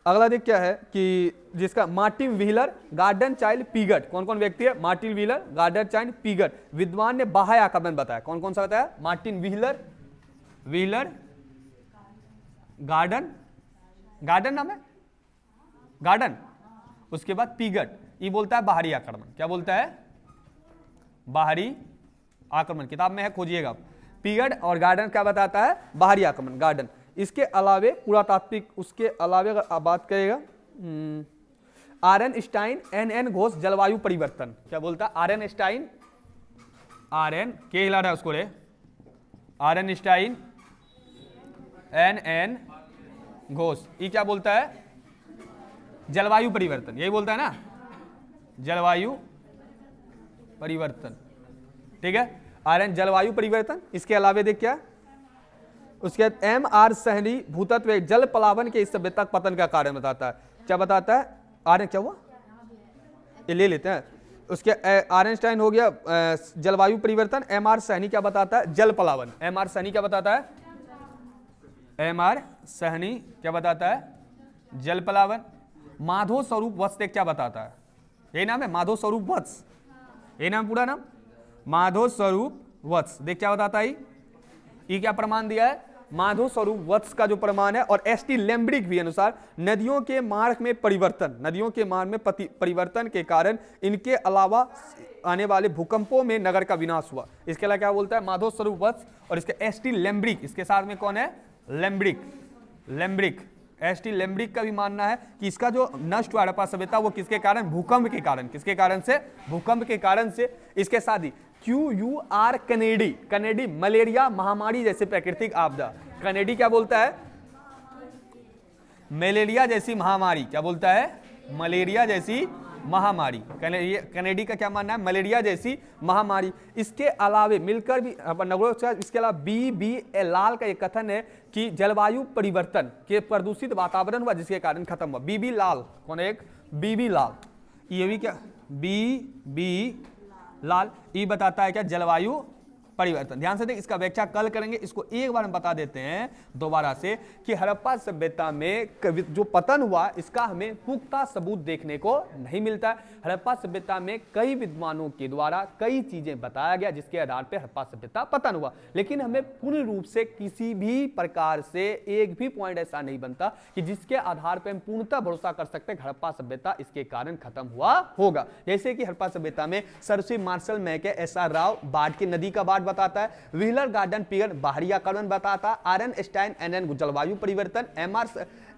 अगला देख क्या है कि जिसका Martin Wheeler, Gordon Childe, Piggott. कौन कौन व्यक्ति है? Martin Wheeler, Gordon Childe, Piggott. विद्वान ने बाह्य आक्रमण बताया। कौन कौन सा बताया? मार्टिन व्हीलर गार्डन नाम है गार्डन, उसके बाद पीगट ये बोलता है बाहरी आक्रमण। क्या बोलता है? बाहरी आक्रमण। किताब में है खोजिएगा। पीगट और गार्डन क्या बताता है? बाहरी आक्रमण, गार्डन। इसके अलावे पुरातात्विक, उसके अलावे अगर आप बात करेगा आयरनस्टाइन, NN घोष, जलवायु परिवर्तन। क्या बोलता है? आयरनस्टाइन, के हिला रहा है उसको रे, आयरनस्टाइन, NN घोष ये क्या बोलता है? जलवायु परिवर्तन। यही बोलता है ना, जलवायु परिवर्तन। ठीक है, आयरन जलवायु परिवर्तन। इसके अलावे देख क्या, उसके बाद MR सहनी भूतत्व जल प्लावन के इस सभ्यता पतन का कारण बताता है। क्या बताता है? आयरन क्या हुआ ये ले लेते हैं। उसके आयरनस्टाइन हो गया जलवायु परिवर्तन। MR सहनी क्या बताता है? जल प्लावन। MR सहनी क्या बताता है? MR सहनी क्या बताता है? जल प्लावन। माधव स्वरूप वत्स क्या बताता है? यही नाम है माधव स्वरूप वत्स, यही नाम पूरा नाम माधव स्वरूप वत्स। देख क्या बताता है ये क्या प्रमाण दिया है? माधव स्वरूप वत्स का जो प्रमाण है और ST लेम्ब्रिक भी अनुसार नदियों के मार्ग में परिवर्तन के कारण इनके अलावा आने वाले भूकंपों में नगर का विनाश हुआ। इसके अलावा क्या बोलता है? माधव स्वरूप वत्स और इसके ST लेम्ब्रिक, इसके साथ में कौन है? लेम्ब्रिक। ST लेम्ब्रिक का भी मानना है कि इसका जो नष्ट हुआ हड़प्पा सभ्यता वो किसके कारण? भूकंप के कारण। किसके कारण से? भूकंप के कारण से। इसके साथ ही QUR कनेडी मलेरिया महामारी जैसे प्राकृतिक आपदा। कनेडी क्या बोलता है? मलेरिया जैसी महामारी। क्या बोलता है? मलेरिया जैसी महामारी। कनेडी का क्या मानना है? मलेरिया जैसी महामारी। इसके अलावे मिलकर भी इसके अलावा BB लाल का एक कथन है कि जलवायु परिवर्तन के प्रदूषित वातावरण हुआ जिसके कारण खत्म हुआ। BB लाल कौन है? एक BB लाल। ये भी क्या? BB लाल ये बताता है क्या? जलवायु परिवर्तन। ध्यान से देख, इसका व्याख्या कल करेंगे। इसको एक बार हम बता देते हैं दोबारा से कि हड़प्पा सभ्यता में जो पतन हुआ इसका हमें पुख्ता सबूत देखने को नहीं मिलता है। हड़प्पा सभ्यता में कई विद्वानों के द्वारा कई चीजें बताया गया जिसके आधार पर हड़प्पा सभ्यता पतन हुआ, लेकिन हमें पूर्ण रूप से किसी भी प्रकार से एक भी पॉइंट ऐसा नहीं बनता कि जिसके आधार पर हम पूर्णतः भरोसा कर सकते हैं हड़प्पा सभ्यता इसके कारण खत्म हुआ होगा। जैसे कि हड़प्पा सभ्यता में सर्वश्री, मार्शल, मैके, SR राव बाढ़ की नदी का बाढ़ बताता है। व्हीलर, गार्डन, पीगट बाहरी आक्रमण बताता है। आयरनस्टाइन, NN जलवायु परिवर्तन।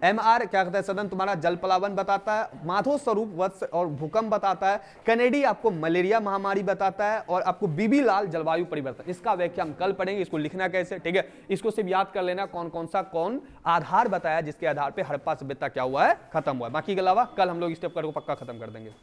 MR क्या कहता है? सदन तुम्हारा जल प्लावन बताता है। माधव स्वरूप वत्स और भूकंप बताता है। कनेडी आपको मलेरिया महामारी बताता है और आपको BB लाल जलवायु परिवर्तन। इसका व्याख्या हम कल पढ़ेंगे। इसको लिखना कैसे? ठीक है, इसको सिर्फ याद कर लेना कौन आधार बताया जिसके आधार पर हड़प्पा सभ्यता क्या हुआ है? खत्म हुआ है। बाकी के अलावा कल हम लोग इस चैप्टर को पक्का खत्म कर देंगे।